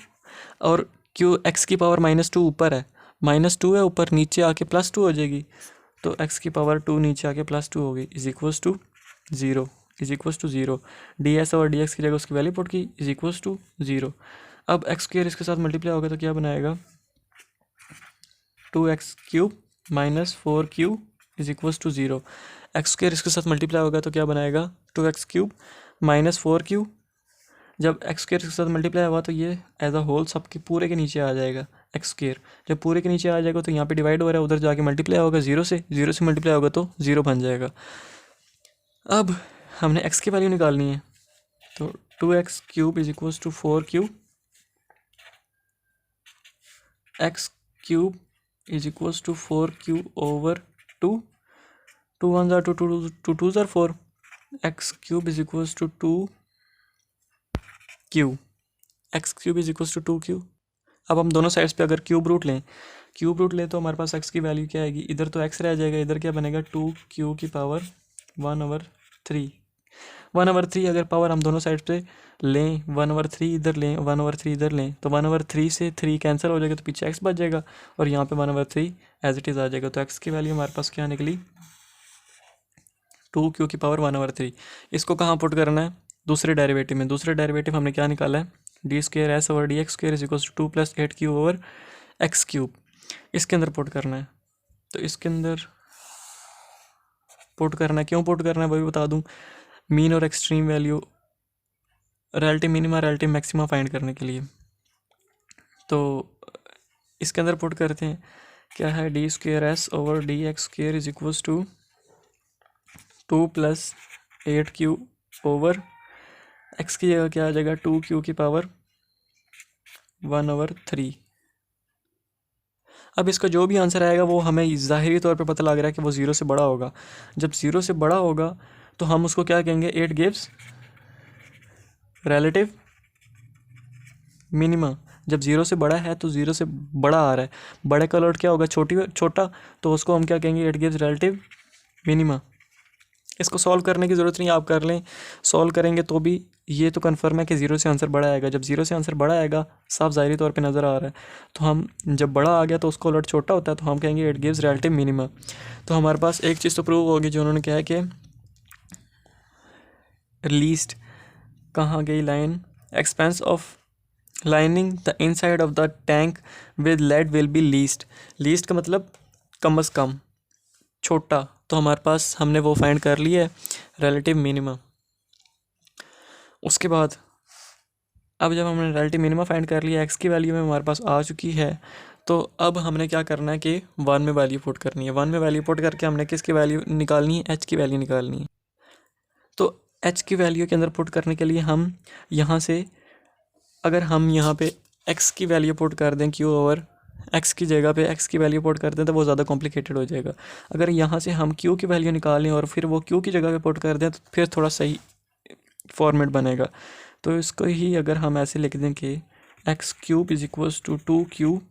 और q x की पावर -2 ऊपर है, -2 है ऊपर, नीचे आके +2 हो जाएगी, तो x की पावर 2 नीचे आके +2 हो गई, is equals to 0, ds over dx की जगह उसकी वैल्यू पुट की, इज इक्वल्स टू 0। अब एक्स स्क्र इसके साथ मल्टीप्लाई होगा तो क्या बनाएगा, 2x³ minus 4q is equals to 0। X square इसके साथ मल्टीप्लाई होगा तो क्या बनाएगा, 2x³ माइनस 4q। जब एक्स स्क्र इसके साथ मल्टीप्लाई हुआ तो ये एज अ होल सबके पूरे के नीचे आ जाएगा एक्स स्क्र। जब पूरे के नीचे आ जाएगा तो यहाँ पे डिवाइड हो रहा है, उधर जाके मल्टीप्लाई होगा 0 से मल्टीप्लाई होगा तो 0 बन जाएगा। अब हमने एक्स की वैल्यू निकालनी है, तो 2x³ is equals to 4q, x³ is equals to 4q/2, 2 1 are 2, 2 2 are 4, x³ is equals to 2q, x³ is equals to 2q। अब हम दोनों साइड्स पे अगर क्यूब रूट लें तो हमारे पास x की वैल्यू क्या आएगी, इधर तो x रह जाएगा, इधर क्या बनेगा 2q की पावर 1/3। 1/3 अगर पावर हम दोनों साइड पे लें, 1/3 इधर लें, 1/3 इधर लें, तो 1/3 से 3 कैंसिल हो जाएगा, तो पीछे x बच जाएगा और यहाँ पे 1/3 एज इट इज़ आ जाएगा। तो x की वैल्यू हमारे पास क्या निकली, 2q की पावर 1/3। इसको कहाँ पुट करना है, दूसरे डेरिवेटिव में। दूसरे डेरिवेटिव हमने क्या निकाला है, d²s/dx² is equals to 2 + 8q/x³। इसके अंदर पुट करना है, तो इसके अंदर पुट करना है, क्यों पुट करना है वो भी बता दूं। मीन और extreme value, relative minima relative maxima find करने के लिए। तो इसके अंदर पुट करते हैं, क्या है, d²s/dx² is equals to 2 + 8q/x की जगह क्या आ जाएगा, 2q की पावर 1/3। अब इसका जो भी आंसर आएगा वो हमें ज़ाहिरी तौर पे पता लग रहा है कि वो 0 से बड़ा होगा। जब 0 से बड़ा होगा तो हम उसको क्या कहेंगे, 8 गिव्स रिलेटिव मिनिमा। जब 0 से बड़ा है तो 0 से बड़ा आ रहा है, बड़े का लॉट क्या होगा, छोटा, तो उसको हम क्या कहेंगे, 8 गिव्स रिलेटिव मिनिमा। इसको सॉल्व करने की ज़रूरत नहीं, आप कर लें, सॉल्व करेंगे तो भी ये तो कन्फर्म है कि 0 से आंसर बड़ा आएगा। जब 0 से आंसर बड़ा आएगा, साफ ज़ाहिरी तौर पे नज़र आ रहा है, तो हम जब बड़ा आ गया तो उसको लॉट छोटा होता है, तो हम कहेंगे 8 गिव्स रिलेटिव मिनिमा। तो हमारे पास एक चीज़ तो प्रूव होगी, जो उन्होंने कहा है कि लीस्ट कहाँ गई line, expense of lining the inside of the tank with lead will be least. Least का मतलब कम अज़ कम, छोटा। तो हमारे पास हमने वो फाइंड कर लिया है, रिलेटिव मिनिमा। उसके बाद अब जब हमने रिलेटिव मिनिमा फाइंड कर लिया, एक्स की वैल्यू में हमारे पास आ चुकी है, तो अब हमने क्या करना है कि 1 में वैल्यू पुट करनी है। 1 में वैल्यू पुट करके हमने किसकी वैल्यू निकालनी है, एच की वैल्यू निकालनी है। तो एच की वैल्यू के अंदर पुट करने के लिए हम यहाँ से, अगर हम यहाँ पे एक्स की वैल्यू पुट कर दें, x की जगह पे x की वैल्यू पुट कर दें, तो वो ज़्यादा कॉम्प्लिकेटेड हो जाएगा। अगर यहाँ से हम q की वैल्यू निकालें और फिर वो q की जगह पे पुट कर दें, तो फिर थोड़ा सही फॉर्मेट बनेगा। तो इसको ही अगर हम ऐसे लिख दें कि x³ is equals to 2q,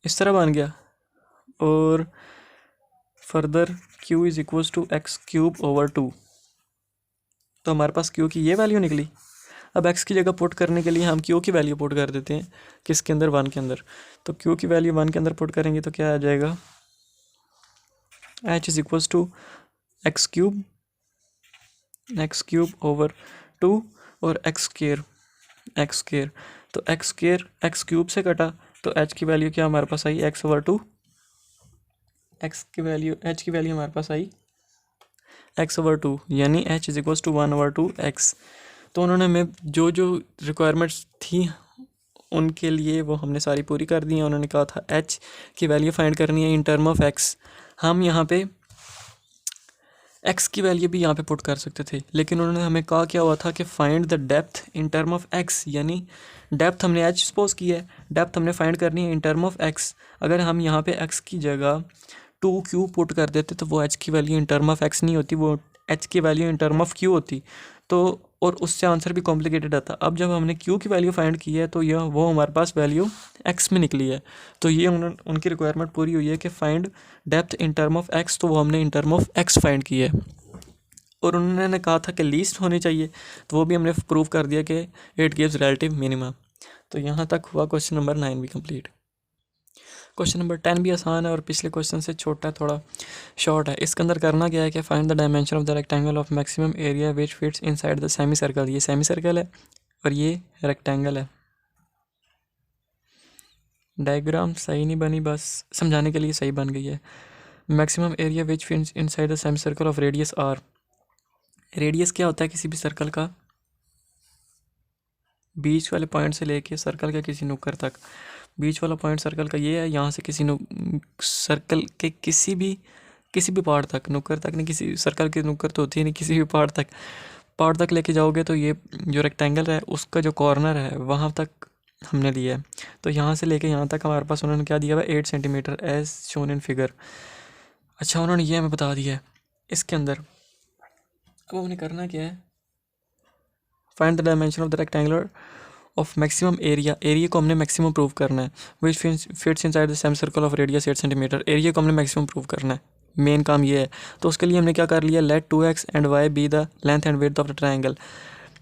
इस तरह बन गया, और further q is equals to x³/2। तो हमारे पास q की ये वैल्यू निकली। अब x की जगह पुट करने के लिए हम q की वैल्यू पुट कर देते हैं, किसके अंदर, 1 के अंदर। तो q की वैल्यू 1 के अंदर पुट करेंगे तो क्या आ जाएगा, h is equals to x³ x³/2 और x²। तो x³ से कटा, तो h की वैल्यू क्या हमारे पास आई, x/2। h की वैल्यू हमारे पास आई x/2, यानी h is equals to 1/2x। तो उन्होंने हमें जो रिक्वायरमेंट्स थी उनके लिए वो हमने सारी पूरी कर दी हैं। उन्होंने कहा था h की वैल्यू फाइंड करनी है इन टर्म ऑफ x। हम यहाँ पे x की वैल्यू भी यहाँ पे पुट कर सकते थे, लेकिन उन्होंने हमें कहा क्या हुआ था कि find the depth in term of x, यानी डेप्थ हमने h सपोज की है, डेप्थ हमने फाइंड करनी है इन टर्म ऑफ x। अगर हम यहाँ पे x की जगह 2q पुट कर देते तो वो h की value in term of x नहीं होती, वो h की value in term of q होती। तो और उससे आंसर भी कॉम्प्लिकेटेड आता। अब जब हमने q की वैल्यू फाइंड की है तो यह वो हमारे पास वैल्यू x में निकली है। तो ये उनकी रिक्वायरमेंट पूरी हुई है कि find depth in term of x, तो वो हमने इन टर्म ऑफ x फाइंड की है। और उन्होंने कहा था कि लीस्ट होनी चाहिए, तो वो भी हमने प्रूव कर दिया कि 8 गिव्स रिलेटिव मिनिमा। तो यहाँ तक हुआ क्वेश्चन नंबर 9 भी कंप्लीट। क्वेश्चन नंबर 10 भी आसान है और पिछले क्वेश्चन से छोटा है, थोड़ा शॉर्ट है। इसके अंदर करना क्या है कि find the dimension of the rectangle of maximum area which fits inside the semi circle. ये सेमी सर्कल है और ये रेक्टेंगल है। डायग्राम सही नहीं बनी, बस समझाने के लिए सही बन गई है। Maximum area which fits inside the semi circle of radius r. Radius क्या होता है किसी भी सर्कल का, बीच वाले पॉइंट से लेके सर्कल के किसी नुक्कर तक। बीच वाला पॉइंट सर्कल का ये है, यहाँ से किसी सर्कल के किसी भी पार्ट तक, नुक्कर तक नहीं, किसी सर्कल के नुक्कर तो होती है नहीं, किसी भी पार्ट तक लेके जाओगे तो ये जो रेक्टेंगल है उसका जो कॉर्नर है वहाँ तक हमने लिया है। तो यहाँ से लेके यहाँ तक हमारे पास उन्होंने क्या दिया हुआ है, 8 centimetre as shown in figure. अच्छा, उन्होंने ये हमें बता दिया है। इसके अंदर अब हमने करना क्या है, find the dimension of the rectangular of maximum area. Area को हमने मैक्सिमम प्रूव करना है, विच fits inside the same circle of radius 8 centimetre. Area को हमने मैक्सिमम प्रूव करना है, मेन काम ये है। तो उसके लिए हमने क्या कर लिया, let 2x and y be the length and width of the triangle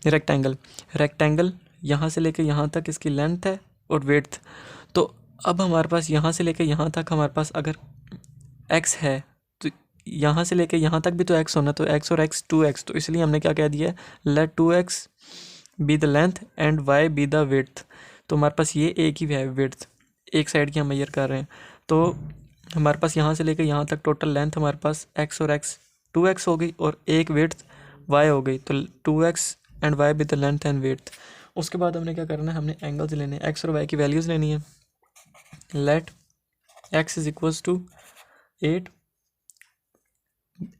rectangle. यहाँ से लेके यहाँ तक इसकी लेंथ है और विड्थ। तो अब हमारे पास यहाँ से लेके यहाँ तक हमारे पास अगर x है तो यहाँ से लेके यहाँ तक भी तो x होना, तो x और x 2x। तो इसलिए हमने क्या कह दिया है, let 2x be the length and y be the width. तो हमारे पास ये एक ही है विड्थ, एक साइड की हम मेजर कर रहे हैं। तो हमारे पास यहाँ से लेकर यहाँ तक टोटल लेंथ हमारे पास x और x 2x हो गई और एक विड्थ y हो गई। तो 2x and y with the length and width. उसके बाद हमने क्या करना है, हमने एंगल्स लेने हैं, x और y की वैल्यूज़ लेनी है। Let x is equals to 8,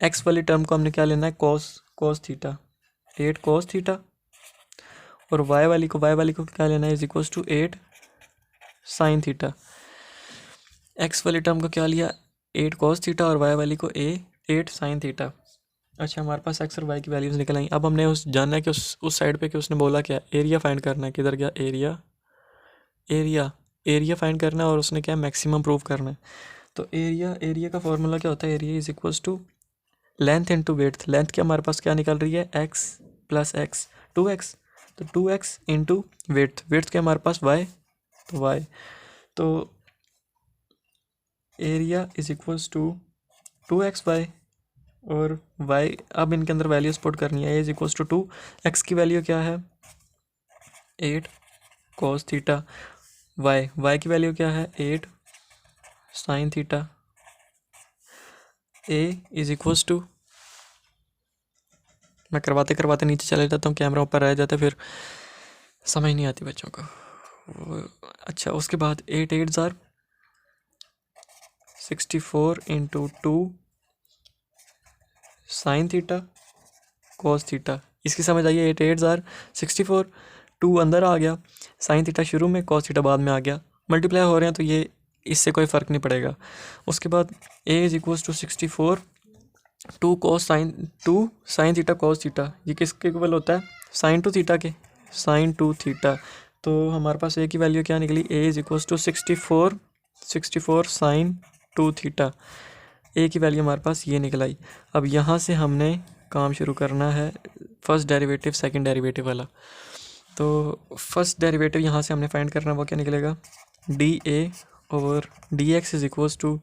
x वाली टर्म को हमने क्या लेना है, cos थीटा, 8 cos थीटा। और y वाली को क्या लेना है, is equals to 8 sine theta. x वाली टर्म को क्या लिया, 8 cos थीटा, और y वाली को 8 साइन थीटा। अच्छा, हमारे पास x और y की वैल्यूज़ निकल आई। अब हमने जानना है कि उस साइड पे कि उसने बोला क्या, एरिया फाइंड करना है। किधर गया एरिया फाइंड करना है, और उसने क्या मैक्सिमम प्रूव करना है। तो एरिया का फॉर्मूला क्या होता है, area is equals to length into width. Length क्या हमारे पास क्या निकल रही है, x प्लस x 2x, तो 2x इंटू विड्थ क्या हमारे पास y, तो y। तो area is equals to 2xy और y, अब इनके अंदर वैल्यूज पुट करनी है। a is equals to 2, x की वैल्यू क्या है 8 cos थीटा, y की वैल्यू क्या है 8 sine theta. a is equals to, मैं करवाते करवाते नीचे चले जाता हूँ, कैमरा ऊपर रह जाता है, फिर समझ नहीं आती बच्चों को। अच्छा, उसके बाद 8 8 ज़ार 64 into 2 sine theta cos theta. इसकी समझ आइए, 8 8 ज़ार 64, 2 अंदर आ गया, साइन थीटा शुरू में, कॉस थीटा बाद में आ गया, मल्टीप्लाई हो रहे हैं तो ये इससे कोई फ़र्क नहीं पड़ेगा। उसके बाद a is equals to 64 2 sine theta cos theta, ये किसके इक्वल होता है, साइन टू थीटा के, साइन टू थीटा। तो हमारे पास a की वैल्यू क्या निकली, a is equals to 64 sine two theta. a की वैल्यू हमारे पास ये निकल आई। अब यहाँ से हमने काम शुरू करना है फर्स्ट डेरिवेटिव सेकंड डेरिवेटिव वाला। तो फर्स्ट डेरिवेटिव यहाँ से हमने फाइंड करना है, वो क्या निकलेगा, dA over dx is equals to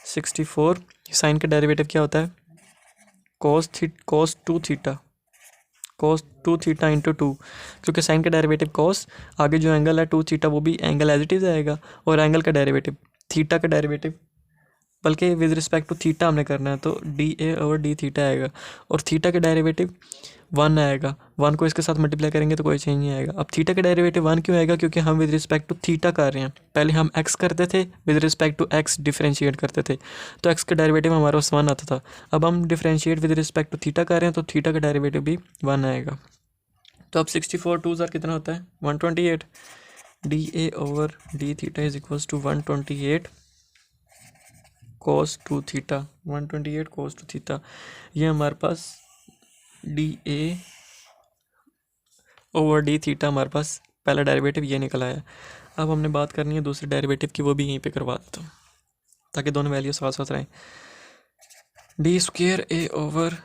64, sine का डेरिवेटिव क्या होता है, cos 2 थीटा इंटू 2, क्योंकि साइन का डेरिवेटिव cos, आगे जो एंगल है 2 थीटा वो भी एंगल एज इट इज़ आएगा, और एंगल का डेरिवेटिव थीटा का डेरिवेटिव, बल्कि विद रिस्पेक्ट टू थीटा हमने करना है, तो dA ओवर डी थीटा आएगा, और थीटा का डेरिवेटिव 1 आएगा। 1 को इसके साथ मल्टीप्लाई करेंगे तो कोई चेंज नहीं आएगा। अब थीटा का डेरिवेटिव 1 क्यों आएगा, क्योंकि हम विद रिस्पेक्ट टू थीटा कर रहे हैं। पहले हम x करते थे, with respect to x differentiate करते थे, तो x का डेरिवेटिव हमारे पास 1 आता था। अब हम differentiate with respect to theta कर रहे हैं, तो थीटा का डेरिवेटिव भी 1 आएगा। तो अब 64 2 ज़ार कितना होता है 128, dA over d theta is equals to 128 cos 2 theta, 128 cos 2 theta. ये हमारे पास dA ओवर डी थीटा, हमारे पास पहला डेरिवेटिव ये निकल आया। अब हमने बात करनी है दूसरे डेरिवेटिव की, वो भी यहीं पे करवा देता हूँ ताकि दोनों वैल्यू साथ साथ रहें। D square a over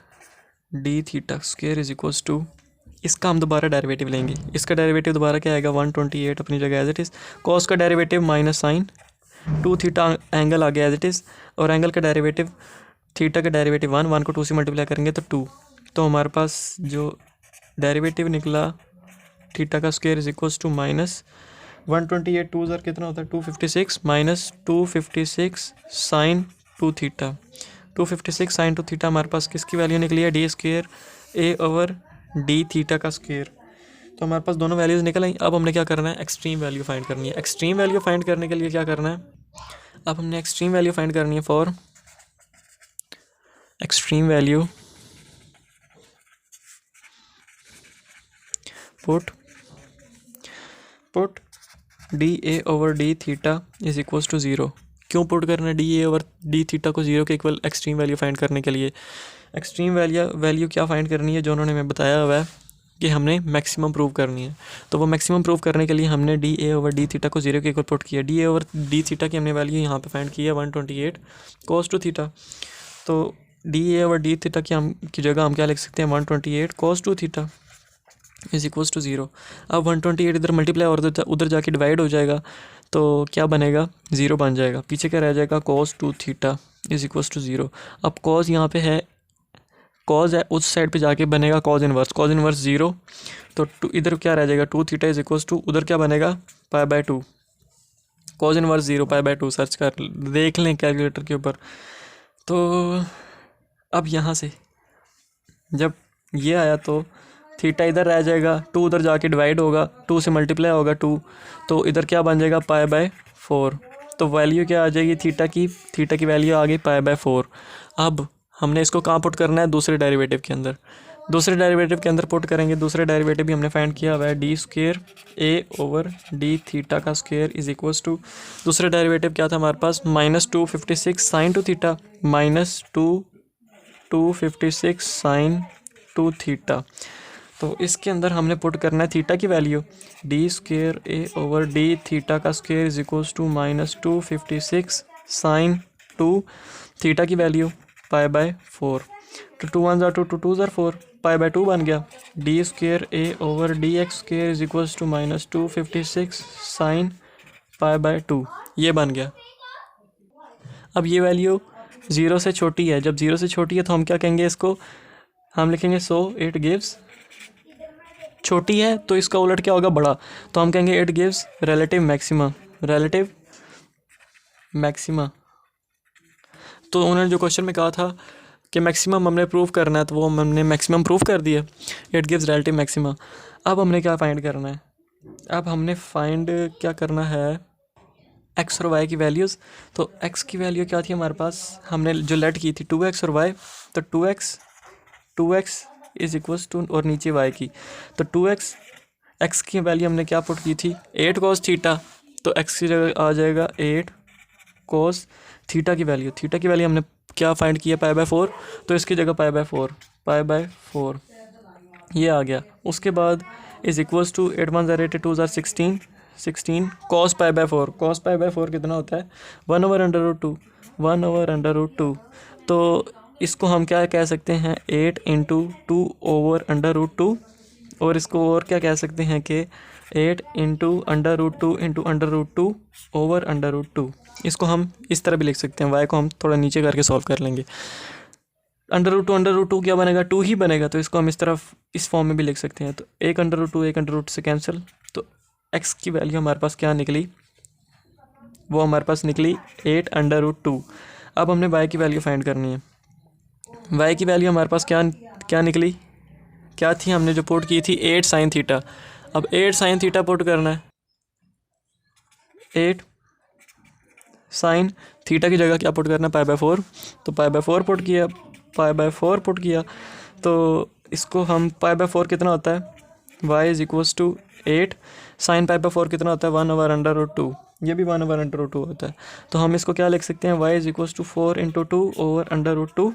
d theta square is equals to, इसका हम दोबारा डेरिवेटिव लेंगे। इसका डेरिवेटिव दोबारा क्या आएगा 128 अपनी जगह एज इट इज़, कॉस का derivative minus sine 2 theta angle आ गया एज इट इज़, और एंगल का डेरिवेटिव थीटा का डेरिवेटिव 1 को 2 से मल्टीप्लाई करेंगे तो 2। तो हमारे पास जो डेरिवेटिव निकला थीटा का square is equals to minus 128 2 ज़ार कितना होता है 256 minus 256 sine 2 theta, 256 sine 2 theta हमारे पास किसकी वैल्यू निकली है, d square a over d theta का स्क्वायर। तो हमारे पास दोनों वैल्यूज़ निकल आई। अब हमने क्या करना है, एक्सट्रीम वैल्यू फाइंड करनी है। एक्सट्रीम वैल्यू फाइंड करने के लिए क्या करना है, अब हमने एक्सट्रीम वैल्यू फाइंड करनी है। For extreme value put d a over d theta is equals to zero. क्यों पुट करना है d a over d theta को ज़ीरो के इक्वल एक्सट्रीम वैल्यू फाइंड करने के लिए? एक्सट्रीम वैल्यू क्या फाइंड करनी है जो उन्होंने हमें बताया हुआ है कि हमने मैक्सिमम प्रूव करनी है। तो वो मैक्सिमम प्रूव करने के लिए हमने d a over d theta को ज़ीरो के इक्वल पुट किया। D a over d theta की हमने वैल्यू यहाँ पे फाइंड की है 128 cos टू थीटा। तो d a over d theta की जगह हम क्या लिख सकते हैं 128 cos two theta is equals to zero. अब 128 इधर मल्टीप्लाई और उधर जाके डिवाइड हो जाएगा तो क्या बनेगा, ज़ीरो बन जाएगा। पीछे क्या रह जाएगा, cos two theta is equals to zero. अब cos यहाँ पे है, cos है, उस साइड पे जाके बनेगा cos इनवर्स ज़ीरो। तो इधर क्या रह जाएगा, two theta is equals to, उधर क्या बनेगा π/2। cos इनवर्स ज़ीरो π/2 सर्च कर देख लें कैलकुलेटर के ऊपर। तो अब यहाँ से जब ये आया तो थीटा इधर रह जाएगा, टू उधर जाके डिवाइड होगा, टू से मल्टीप्लाई होगा टू, तो इधर क्या बन जाएगा π/4। तो वैल्यू क्या आ जाएगी थीटा की वैल्यू आ गई π/4। अब हमने इसको कहाँ पुट करना है, दूसरे डेरिवेटिव के अंदर। दूसरे डेरिवेटिव के अंदर पुट करेंगे। दूसरे डेरिवेटिव भी हमने फाइंड किया हुआ है, d square a over d theta का स्क्वेयर इज इक्वल्स टू, दूसरा डेरिवेटिव क्या था हमारे पास, -256 sine two theta, -256 sine two theta. तो इसके अंदर हमने पुट करना है थीटा की value, d square a over d theta का square is equals to -256 sine two theta की वैल्यू π/4। तो 2 1 2 2 2 4, π/2 बन गया। D square a over d x square is equals to -256 sine π/2, ये बन गया। अब ये वैल्यू ज़ीरो से छोटी है, जब ज़ीरो से छोटी है तो हम क्या कहेंगे, इसको हम लिखेंगे सो इट गिव्स, छोटी है तो इसका उलट क्या होगा, बड़ा, तो हम कहेंगे इट गिव्स रिलेटिव मैक्सिमा। तो उन्होंने जो क्वेश्चन में कहा था कि मैक्सिमम हमने प्रूव करना है, तो वो हमने मैक्सिमम प्रूव कर दिया, इट गिव्स रिलेटिव मैक्सिमा। अब हमने क्या फाइंड करना है, अब हमने फाइंड क्या करना है, एक्स और वाई की वैल्यूज़। तो एक्स की वैल्यू क्या थी हमारे पास, हमने जो लेट की थी 2x और y, तो 2x इज इक्वल्स टू, और नीचे y की, तो 2x, x की वैल्यू हमने क्या पुट की थी 8 cos थीटा, तो x की जगह आ जाएगा 8 cos थीटा की वैल्यू हमने क्या फाइंड किया π/4, तो इसकी जगह π/4 ये आ गया। उसके बाद इज इक्वल्स टू 8 1 8 2 16 cos π/4 कितना होता है 1/√2। तो इसको हम क्या कह सकते हैं 8 × 2/√2, और इसको और क्या कह सकते हैं कि 8 × √2 /√2। इसको हम इस तरह भी लिख सकते हैं, y को हम थोड़ा नीचे करके सॉल्व कर लेंगे। √2 क्या बनेगा, 2 ही बनेगा, तो इसको हम इस तरफ इस फॉर्म में भी लिख सकते हैं। तो 1 √2 से कैंसिल, तो x की वैल्यू हमारे पास क्या निकली, वो हमारे पास निकली 8 √2। अब हमने y की वैल्यू फाइंड करनी है। y की वैल्यू हमारे पास क्या निकली, क्या थी, हमने जो पुट की थी 8 साइन थीटा। अब 8 साइन थीटा पुट करना है, 8 साइन थीटा की जगह क्या पुट करना है π/4, तो π/4 पुट किया। तो इसको हम π/4 कितना होता है, y is equals to 8 sine π/4 कितना होता है 1/√2, ये भी 1/√2 होता है। तो हम इसको क्या लिख सकते हैं, y is equals to 4 × 2/√2,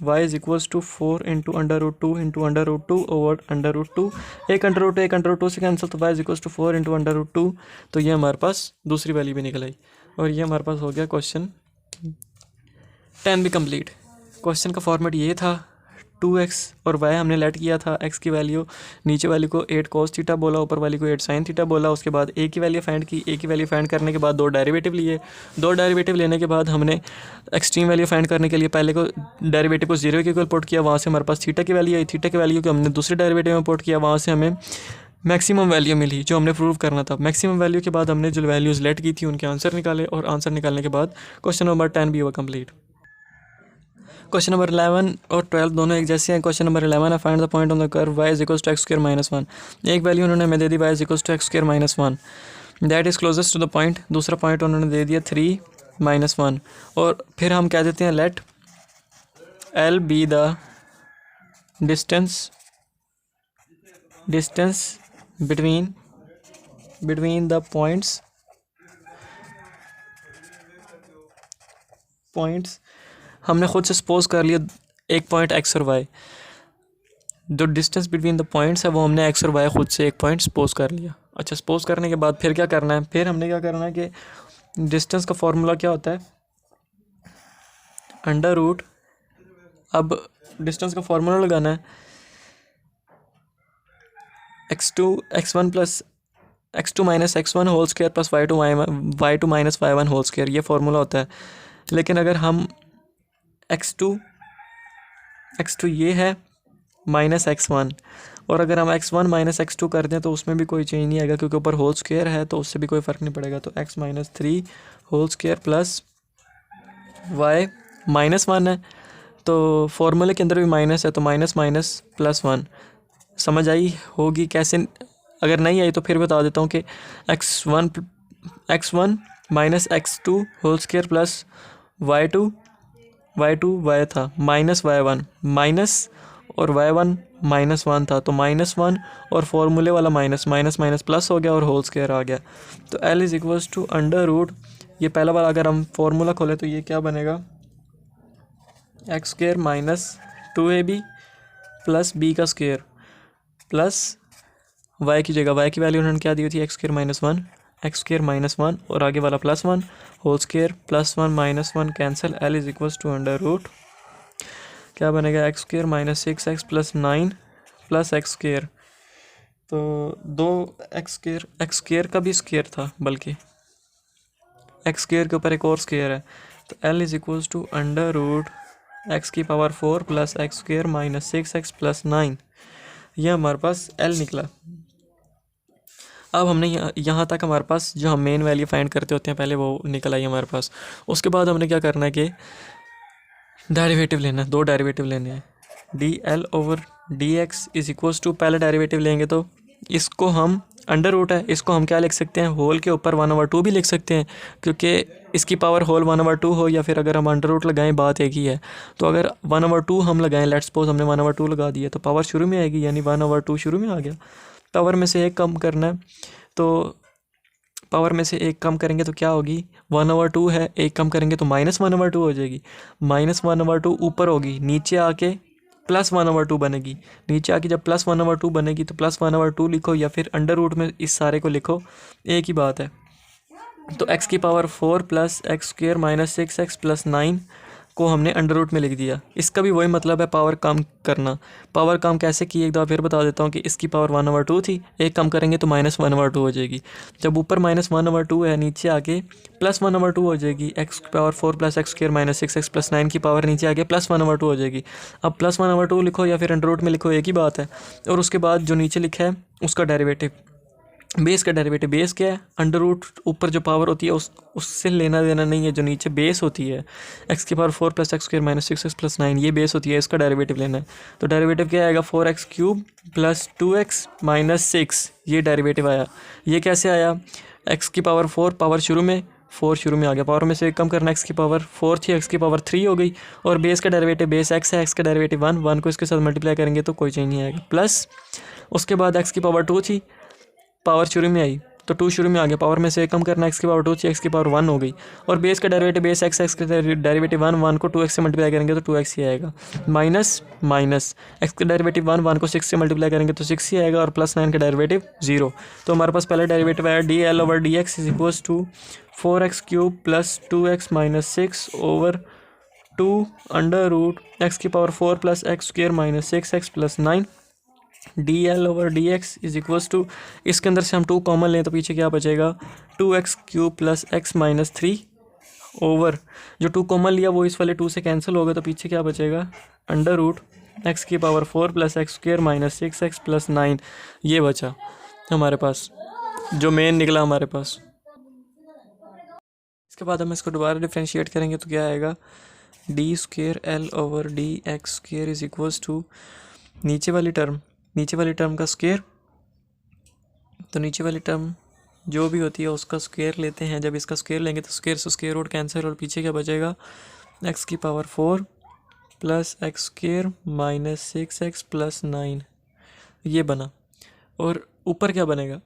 y is equals to 4 × √2 × √2/√2। एक √2 से कैंसिल, तो y इज इक्वल्स टू 4 × √2। तो ये हमारे पास दूसरी वैल्यू भी निकल आई, और ये हमारे पास हो गया क्वेश्चन 10 भी कंप्लीट। क्वेश्चन का फॉर्मेट ये था, 2x और y हमने लेट किया था, x की वैल्यू, नीचे वाली को 8 cos थीटा बोला, ऊपर वाली को 8 sin थीटा बोला। उसके बाद a की वैल्यू फाइंड की, a की वैल्यू फाइंड करने के बाद दो डेरिवेटिव लिए, दो डेरिवेटिव लेने के बाद हमने एक्सट्रीम वैल्यू फाइंड करने के लिए पहले को डेरिवेटिव को 0 के इक्वल पुट किया, वहाँ से हमारे पास थीटा की वैल्यू आई, थीटा की वैल्यू को हमने दूसरे डेरिवेटिव में पुट किया, वहाँ से हमें मैक्सिमम वैल्यू मिली जो हमने प्रूव करना था। मैक्सिमम वैल्यू के बाद हमने जो वैल्यूज़ लेट की थी उनके आंसर निकाले, और आंसर निकालने के बाद क्वेश्चन नंबर 10 भी हुआ कंप्लीट। क्वेश्चन नंबर 11 और 12 दोनों एक जैसे हैं। क्वेश्चन नंबर 11 है, find the point on the curve y is equals to x square minus 1। एक वैल्यू उन्होंने हमें दे दी y is equals to x square minus 1, that is closest to the point. दूसरा पॉइंट उन्होंने दे दिया 3 - 1, और फिर हम कह देते हैं let l be the distance between between the points हमने खुद से सपोज कर लिया एक पॉइंट एक्स और वाई, जो डिस्टेंस बिटवीन द पॉइंट्स है वो हमने एक्स और वाई खुद से एक पॉइंट सपोज कर लिया। अच्छा, सपोज करने के बाद फिर क्या करना है, फिर हमने क्या करना है कि डिस्टेंस का फॉर्मूला क्या होता है, अंडर रूट, अब डिस्टेंस का फॉर्मूला लगाना है x1 plus x2 minus x1 whole square plus y2 minus y1 whole square, ये फार्मूला होता है। लेकिन अगर हम x2 ये है माइनस x1, और अगर हम x1 माइनस x2 कर दें तो उसमें भी कोई चेंज नहीं आएगा क्योंकि ऊपर होल स्क्वायर है, तो उससे भी कोई फ़र्क नहीं पड़ेगा। तो x minus 3 whole square plus y minus 1 है, तो फॉर्मूले के अंदर भी माइनस है, तो माइनस माइनस प्लस 1। समझ आई होगी कैसे? अगर नहीं आई तो फिर बता देता हूँ कि x1 minus x2 whole square plus y2 y था माइनस y1 माइनस, और y1 माइनस 1 था, तो माइनस 1 और फॉर्मूले वाला माइनस माइनस माइनस प्लस हो गया और होल स्क्वायर आ गया। तो L is equals to under root, ये पहला बार अगर हम फॉर्मूला खोले तो ये क्या बनेगा, x square minus 2ab plus b का स्क्वायर प्लस y की जगह y की वैल्यू उन्होंने क्या दी थी, एक्स स्क्वायर माइनस 1 और आगे वाला plus 1 whole square plus 1 minus 1 cancel, L is equals to under root क्या बनेगा, x square minus 6x plus 9 plus x square, तो दो एक्स स्क्वायर का भी स्क्वायर था, बल्कि एक्स स्क्वायर के ऊपर एक और स्क्वायर है, तो L is equals to under root x की power 4 plus x square minus 6x plus 9, यह हमारे पास L निकला। अब हमने यहाँ तक हमारे पास जो हम मेन वैल्यू फाइंड करते होते हैं पहले वो निकल आई हमारे पास। उसके बाद हमने क्या करना है कि डेरिवेटिव लेना है, दो डेरिवेटिव लेने हैं, dl over dx is equals to, पहले डेरिवेटिव लेंगे तो इसको हम अंडर रूट है, इसको हम क्या लिख सकते हैं, होल के ऊपर 1/2 भी लिख सकते हैं, क्योंकि इसकी पावर होल 1/2 हो या फिर अगर हम अंडर रूट लगाएं बात एक ही है। तो अगर 1/2 हम लगाएं, लेट्स सपोज हमने 1/2 लगा दिया तो पावर शुरू में आएगी, यानी 1/2 शुरू में आ गया। पावर में से एक कम करना है, तो पावर में से एक कम करेंगे तो क्या होगी, 1/2 है, एक कम करेंगे तो -1/2 हो जाएगी, -1/2 ऊपर होगी, नीचे आके +1/2 बनेगी, नीचे आके जब +1/2 बनेगी तो +1/2 लिखो या फिर अंडर रूट में इस सारे को लिखो, एक ही बात है। तो x की power 4 plus x square minus 6x plus 9 को हमने अंडर रूट में लिख दिया। इसका भी वही मतलब है, पावर कम करना। पावर कम कैसे की, एक दफ़ा फिर बता देता हूँ कि इसकी पावर 1/2 थी, एक कम करेंगे तो -1/2 हो जाएगी। जब ऊपर -1/2 है, नीचे आके +1/2 हो जाएगी। एक्स की power 4 plus x square minus 6x plus 9 की पावर नीचे आके +1/2 हो जाएगी। अब +1/2 लिखो या फिर अंडर रूट में लिखो, एक ही बात है। और उसके बाद जो नीचे लिखा है उसका डेरिवेटिव, बेस का डेरिवेटिव, बेस क्या है, अंडर रूट ऊपर जो पावर होती है उससे लेना देना नहीं है, जो नीचे बेस होती है एक्स की power 4 plus x square minus 6x plus 9 ये बेस होती है, इसका डेरिवेटिव लेना है। तो डेरिवेटिव क्या आएगा, 4x cube plus 2x minus 6, ये डेरिवेटिव आया। ये कैसे आया, एक्स की पावर 4, पावर शुरू में 4 शुरू में आ गया, पावर में से एक कम करना, एक्स की पावर 4 थी, एक्स की पावर 3 हो गई, और बेस का डेरिवेटिव, बेस एक्स है, एक्स का डेरिवेटिव 1 को इसके साथ मल्टीप्लाई करेंगे तो कोई चेंज नहीं आएगा, प्लस उसके बाद एक्स की पावर 2 थी, पावर शुरू में आई तो 2 शुरू में आ गया, पावर में से कम करना, एक्स की पावर 2 थी, एक्स की पावर 1 हो गई, और बेस का डेरिवेटिव बेस एक्स का डेरिवेटिव 1 को 2x से मल्टीप्लाई करेंगे तो 2x ही आएगा, माइनस माइनस एक्स का डेरिवेटिव 1 को 6 से मल्टीप्लाई करेंगे तो 6 ही आएगा, और प्लस 9 का डेरिवेटिव 0। तो हमारे पास पहला डेरिवेटिव आया dl over dx is equals to 4x cube plus 2x minus 6 over 2 under root x की power 4 plus x square minus 6x plus 9 dl over dx is equals to, इसके अंदर से हम 2 कॉमन लें तो पीछे क्या बचेगा, 2x cube plus x minus 3 over, जो 2 कॉमन लिया वो इस वाले 2 से कैंसिल होगा, तो पीछे क्या बचेगा, अंडर रूट एक्स की power 4 plus x square minus 6x plus 9, ये बचा हमारे पास, जो मेन निकला हमारे पास। इसके बाद हम इसको दोबारा डिफ्रेंशिएट करेंगे तो क्या आएगा, d square l over d x square is equals to, नीचे वाली टर्म का स्क्वायर, तो नीचे वाली टर्म जो भी होती है उसका स्क्वायर लेते हैं, जब इसका स्क्वायर लेंगे तो स्क्वायर से स्क्वायर रूट कैंसिल, और पीछे क्या बचेगा, एक्स की power 4 plus x square minus 6x plus 9, ये बना। और ऊपर क्या बनेगा,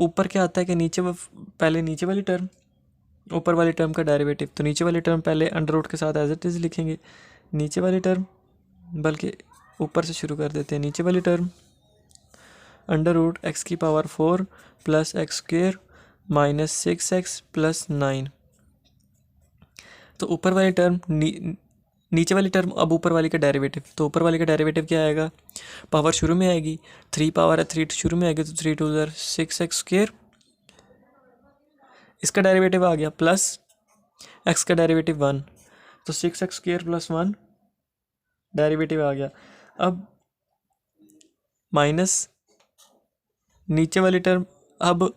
ऊपर क्या आता है कि पहले नीचे वाली टर्म, ऊपर वाली टर्म का डेरिवेटिव, तो नीचे वाली टर्म पहले अंडर रूट के साथ एज इट इज़ लिखेंगे, नीचे वाली टर्म, बल्कि ऊपर से शुरू कर देते हैं, नीचे वाली टर्म अंडर रूट एक्स की power 4 plus x square minus 6x plus 9। तो ऊपर वाली टर्म नीचे वाली टर्म, अब ऊपर वाली का डेरिवेटिव, तो ऊपर वाली का डेरिवेटिव क्या आएगा, पावर शुरू में आएगी, 3 पावर है 3 शुरू में आएगी, तो 3 2 6x स्क्वेयर, इसका डेरिवेटिव आ गया, प्लस x का डेरिवेटिव 1, तो 6x स्क्वेयर प्लस 1 डेरिवेटिव आ गया। अब माइनस नीचे वाली टर्म, अब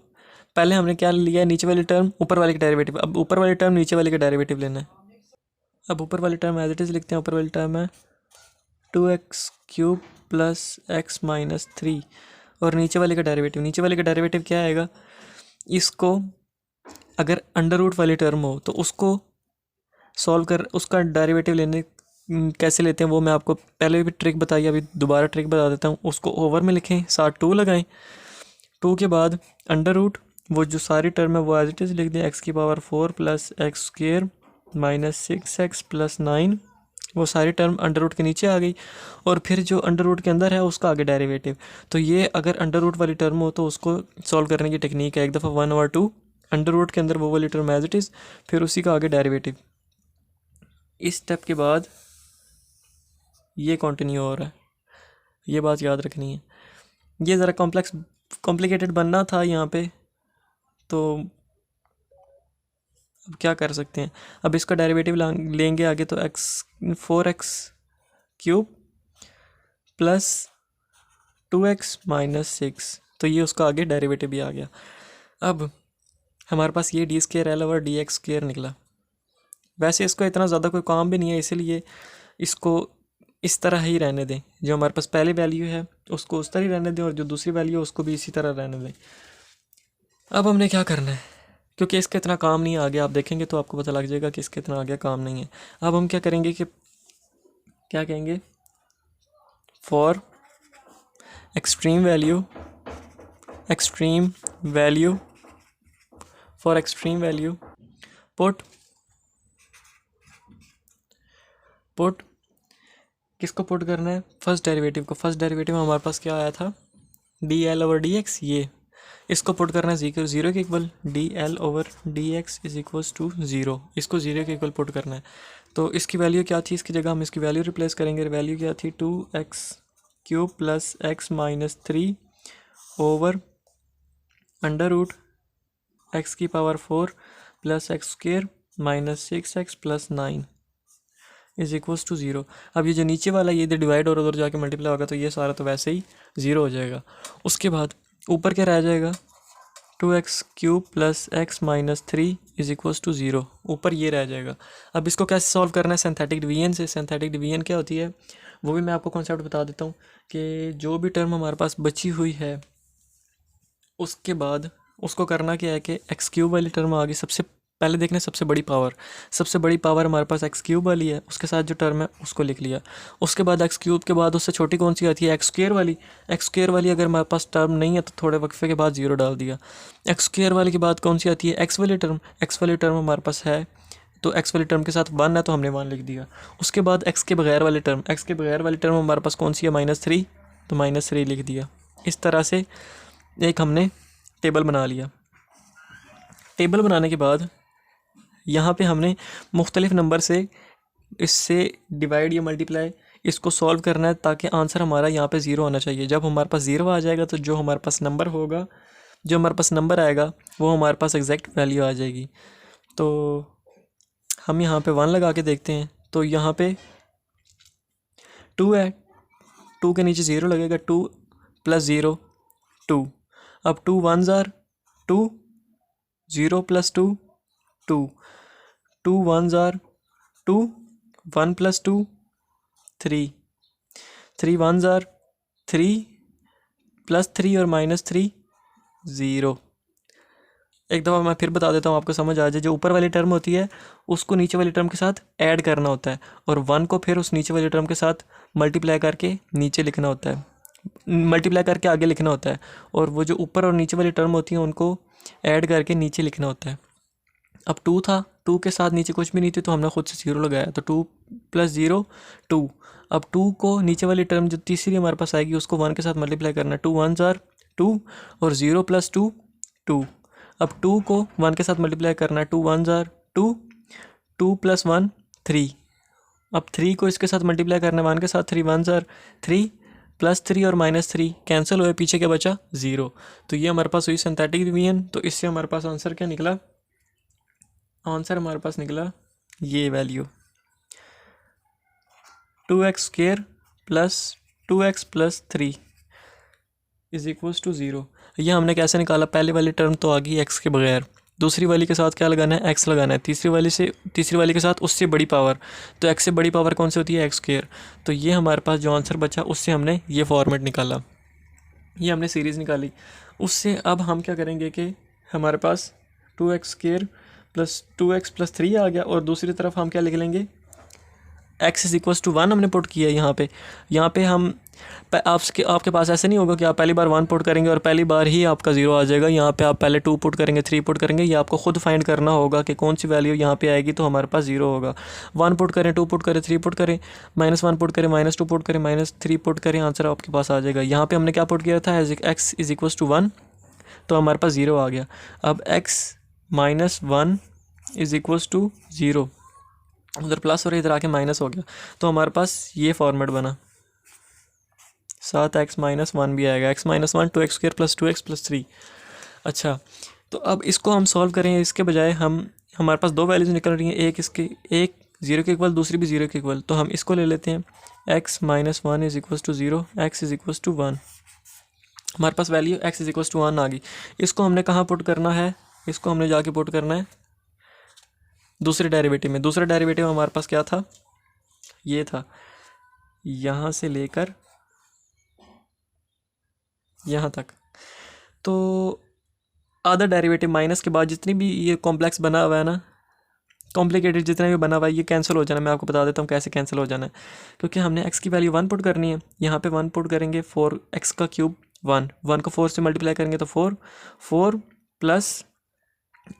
पहले हमने क्या लिया, नीचे वाली टर्म ऊपर वाली का डेरिवेटिव, अब ऊपर वाली टर्म नीचे वाली का डेरिवेटिव लेना है। अब ऊपर वाली टर्म एज इट इज़ लिखते हैं, ऊपर वाली टर्म है 2x cube plus x minus 3, और नीचे वाले का डेरिवेटिव, नीचे वाले का डेरिवेटिव क्या आएगा, इसको अगर अंडर रूट वाली टर्म हो तो उसको सॉल्व कर, उसका डेरिवेटिव लेने कैसे लेते हैं वो मैं आपको पहले भी ट्रिक बताई, अभी दोबारा ट्रिक बता देता हूँ। उसको ओवर में लिखें, साथ 2 लगाएं, 2 के बाद अंडर रूट, वो जो सारी टर्म है वो एज इट इज़ लिख दें, एक्स की power 4 plus x square minus 6x plus 9, वो सारी टर्म अंडर रूट के नीचे आ गई, और फिर जो अंडर रूट के अंदर है उसका आगे डेरिवेटिव। तो ये अगर अंडर रूट वाली टर्म हो तो उसको सॉल्व करने की टेक्निक है, एक दफ़ा 1 और 2 अंडर रूट के अंदर वो वाली टर्म एज इट इज़, फिर उसी का आगे डेरिवेटिव। इस स्टेप के बाद ये कंटिन्यू हो रहा है, ये बात याद रखनी है। ये ज़रा कॉम्प्लिकेटेड बनना था यहाँ पे, तो अब क्या कर सकते हैं, अब इसका डेरिवेटिव लेंगे आगे, तो 4x cube plus 2x minus 6, तो ये उसका आगे डेरिवेटिव भी आ गया। अब हमारे पास ये D square L over d x square निकला। वैसे इसको इतना ज़्यादा कोई काम भी नहीं है, इसीलिए इसको इस तरह ही रहने दें, जो हमारे पास पहली वैल्यू है उसको उस तरह ही रहने दें, और जो दूसरी वैल्यू है उसको भी इसी तरह रहने दें। अब हमने क्या करना है, क्योंकि इसका इतना काम नहीं है, आगे आप देखेंगे तो आपको पता लग जाएगा कि इसका इतना आगे काम नहीं है। अब हम क्या करेंगे कि क्या कहेंगे, for extreme value for extreme value put किसको पुट करना है, फर्स्ट डेरिवेटिव को। फर्स्ट डेरिवेटिव हमारे पास क्या आया था, d l over d x, ये इसको पुट करना है जीरो के equal, d l over d x is equals to 0, इसको 0 के इक्वल पुट करना है। तो इसकी वैल्यू क्या थी, इसकी जगह हम इसकी वैल्यू रिप्लेस करेंगे। वैल्यू क्या थी, 2x cube plus x minus 3 over under root x की power 4 plus x square minus 6x plus 9 is equals to 0। अब ये जो नीचे वाला ये इधर डिवाइड और उधर जाके मल्टीप्लाई होगा, तो ये सारा तो वैसे ही 0 हो जाएगा। उसके बाद ऊपर क्या रह जाएगा, 2x cube plus x minus 3 is equals to 0, ऊपर ये रह जाएगा। अब इसको कैसे सॉल्व करना है, सिंथेटिक डिवीजन से। सिंथेटिक डिवीजन क्या होती है वो भी मैं आपको कॉन्सेप्ट बता देता हूँ, कि जो भी टर्म हमारे पास बची हुई है उसके बाद उसको करना क्या है कि एक्स क्यूब वाली टर्म आ गई, सबसे पहले देखना है सबसे बड़ी पावर हमारे पास एक्स क्यूब वाली है, उसके साथ जो टर्म है उसको लिख लिया। उसके बाद एक्स क्यूब के बाद उससे छोटी कौन सी आती है, एक्स स्क्वेयर वाली अगर हमारे पास टर्म नहीं है तो थोड़े वक्फे के बाद 0 डाल दिया। एक्स स्क्वेयर वाली के बाद कौन सी आती है, एक्स वाली टर्म हमारे पास है, तो एक्स वाली टर्म के साथ 1 है तो हमने 1 लिख दिया। उसके बाद एक्स के बगैर वाली टर्म हमारे पास कौन सी है, -3, तो -3 लिख दिया। इस तरह से एक हमने टेबल बना लिया। टेबल बनाने के बाद यहाँ पे हमने मुख्तलिफ नंबर से इससे डिवाइड या मल्टीप्लाई इसको सॉल्व करना है, ताकि आंसर हमारा यहाँ पे 0 आना चाहिए। जब हमारे पास 0 आ जाएगा तो जो हमारे पास नंबर आएगा वो हमारे पास एग्जैक्ट वैल्यू आ जाएगी। तो हम यहाँ पे 1 लगा के देखते हैं, तो यहाँ पे 2 है, 2 के नीचे 0 लगेगा, 2 प्लस 0 2। अब 2 1s are 2, 0 plus 2 2, 2 1s are 2, 1 plus 2 3, 3 1s are 3 plus 3 और -3 0। एक दफ़ा मैं फिर बता देता हूँ, आपको समझ आ जाए। जो ऊपर वाली टर्म होती है उसको नीचे वाली टर्म के साथ ऐड करना होता है, और 1 को फिर उस नीचे वाली टर्म के साथ मल्टीप्लाई करके नीचे लिखना होता है। मल्टीप्लाई करके आगे लिखना होता है, और वो जो ऊपर और नीचे वाली टर्म होती हैं उनको ऐड करके नीचे लिखना होता है। अब 2 था, 2 के साथ नीचे कुछ भी नहीं थी तो हमने खुद से 0 लगाया, तो 2 + 0 2। अब 2 को नीचे वाली टर्म जो तीसरी हमारे पास आएगी उसको 1 के साथ मल्टीप्लाई करना है, 2 1s are 2 और 0 + 2 2। अब 2 को 1 के साथ मल्टीप्लाई करना है, 2 1s are 2, 2 + 1 3। अब 3 को इसके साथ मल्टीप्लाई करना है 1 के साथ, 3 1s are 3 +3 और -3 कैंसिल हुए, पीछे क्या बचा 0। तो ये हमारे पास हुई सिंथेटिक डिवीजन। तो इससे हमारे पास आंसर क्या निकला, आंसर हमारे पास निकला ये वैल्यू 2x² + 2x + 3 = 0। ये हमने कैसे निकाला, पहले वाली टर्म तो आ गई x के बगैर, दूसरी वाली के साथ क्या लगाना है, x लगाना है, तीसरी वाली के साथ उससे बड़ी पावर, तो x से बड़ी पावर कौन सी होती है, x²। तो ये हमारे पास जो आंसर बचा उससे हमने ये फॉर्मेट निकाला, ये हमने सीरीज़ निकाली। उससे अब हम क्या करेंगे कि हमारे पास 2x² + 2x + 3 आ गया, और दूसरी तरफ हम क्या लिख लेंगे, x = 1 हमने पुट किया है यहाँ पे हम आपके पास ऐसे नहीं होगा कि आप पहली बार 1 पुट करेंगे और पहली बार ही आपका 0 आ जाएगा। यहाँ पे आप पहले 2 पुट करेंगे, 3 पुट करेंगे, ये आपको खुद फाइंड करना होगा कि कौन सी वैल्यू यहाँ पे आएगी तो हमारे पास 0 होगा। 1 पुट करें, 2 पुट करें, 3 पुट करें, -1 पुट करें, -2 पुट करें, -3 पुट करें, आंसर आपके पास आ जाएगा। यहाँ पर हमने क्या पुट किया था, x = 1, तो हमारे पास 0 आ गया। अब x - 1 = 0, उधर प्लस और इधर आके माइनस हो गया, तो हमारे पास ये फॉर्मेट बना, साथ x - 1 भी आएगा, x - 1 2x² + 2x + 3। अच्छा, तो अब इसको हम सॉल्व करें, इसके बजाय हमारे पास दो वैल्यूज़ निकल रही हैं, एक 0 के इक्वल, दूसरी भी 0 के इक्वल, तो हम इसको ले लेते हैं, x - 1 = 0, x = 1। हमारे पास वैल्यू x = 1 आ गई। इसको हमने कहाँ पुट करना है, इसको हमने जाके पुट करना है दूसरे डेरिवेटिव में। दूसरा डेरिवेटिव हमारे पास क्या था, ये था, यहाँ से लेकर यहाँ तक। तो आधा डेरिवेटिव माइनस के बाद जितनी भी ये कॉम्प्लेक्स बना हुआ है ना, कॉम्प्लिकेटेड जितना भी बना हुआ है, ये कैंसिल हो जाना। मैं आपको बता देता हूँ कैसे कैंसिल हो जाना है, क्योंकि हमने x की वैल्यू 1 पुट करनी है, यहाँ पे 1 पुट करेंगे, 4x³ 1 को 4 से मल्टीप्लाई करेंगे तो 4 प्लस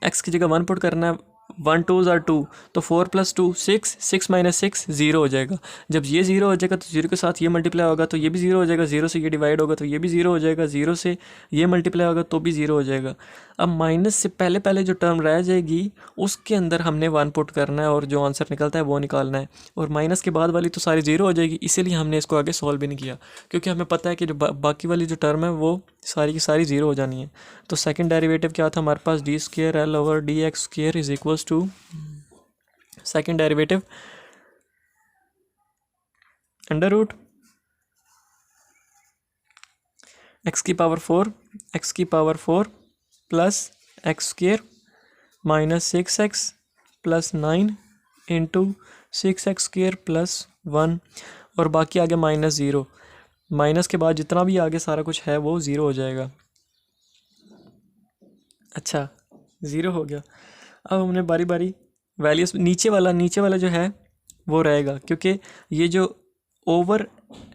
x की जगह 1 पुट करना है, 1 2s are 2, तो 4 + 2 6, 6 - 6 0 हो जाएगा। जब ये 0 हो जाएगा तो 0 के साथ ये मल्टीप्लाई होगा तो ये भी 0 हो जाएगा, 0 से ये डिवाइड होगा तो ये भी 0 हो जाएगा, 0 से ये मल्टीप्लाई होगा तो भी 0 हो जाएगा। अब माइनस से पहले जो टर्म रह जाएगी उसके अंदर हमने 1 पुट करना है और जो आंसर निकलता है वो निकालना है, और माइनस के बाद वाली तो सारी 0 हो जाएगी, इसीलिए हमने इसको आगे सॉल्व भी नहीं किया, क्योंकि हमें पता है कि जो बाकी वाली जो टर्म है वो सारी की सारी 0 हो जानी है। तो सेकंड डेरिवेटिव क्या था हमारे पास, d² L/dx² = second derivative √ x⁴ plus x² -6x + 9 × 6x² + 1, और बाकी आगे -0। माइनस के बाद जितना भी आगे सारा कुछ है वो 0 हो जाएगा। अच्छा, 0 हो गया। अब हमने बारी बारी वैल्यूज, नीचे वाला जो है वो रहेगा, क्योंकि ये जो over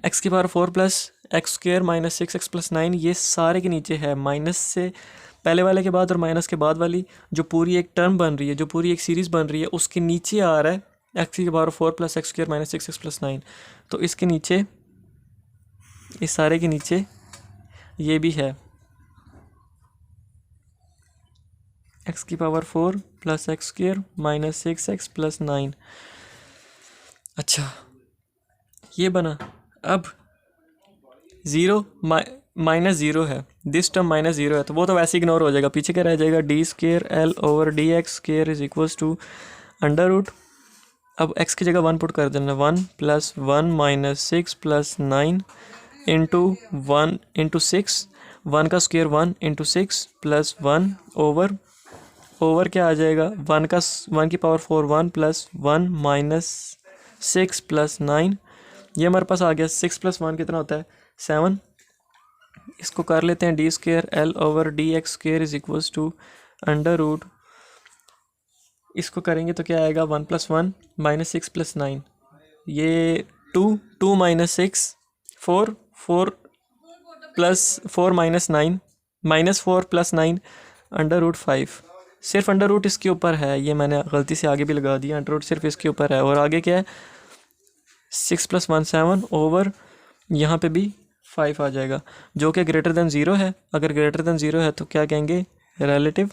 x⁴ plus x² -6x + 9 ये सारे के नीचे है, माइनस से पहले वाले के बाद और माइनस के बाद वाली जो पूरी एक टर्म बन रही है, जो पूरी एक सीरीज़ बन रही है, उसके नीचे आ रहा है x⁴ प्लस x² -6x + 9। तो इसके नीचे, इस सारे के नीचे ये भी है x⁴ प्लस x² -6x + 9। अच्छा, ये बना। अब 0 -0 है, दिस टर्म -0 है, तो वो तो वैसे इग्नोर हो जाएगा, पीछे क्या रह जाएगा, d² L/dx² √। अब x की जगह 1 पुट कर देना, 1 + 1 - 6 + 9 × 1 × 6, 1 का स्क्वायर 1 × 6 + 1 ओवर क्या आ जाएगा, 1 की पावर 4 1 + 1 - 6 + 9, ये हमारे पास आ गया। 6 + 1 कितना होता है, 7। इसको कर लेते हैं, d² L/dx² = √ इसको करेंगे तो क्या आएगा, 1 + 1 -6 + 9, ये 2 - 6 4 plus 4 minus 9 minus 4 plus 9 under root 5। सिर्फ अंडर रूट इसके ऊपर है, ये मैंने गलती से आगे भी लगा दिया, अंडर रूट सिर्फ इसके ऊपर है। और आगे क्या है 6 + 1 7 ओवर यहाँ पे भी 5 आ जाएगा जो कि ग्रेटर देन 0 है। अगर ग्रेटर देन 0 है तो क्या कहेंगे रिलेटिव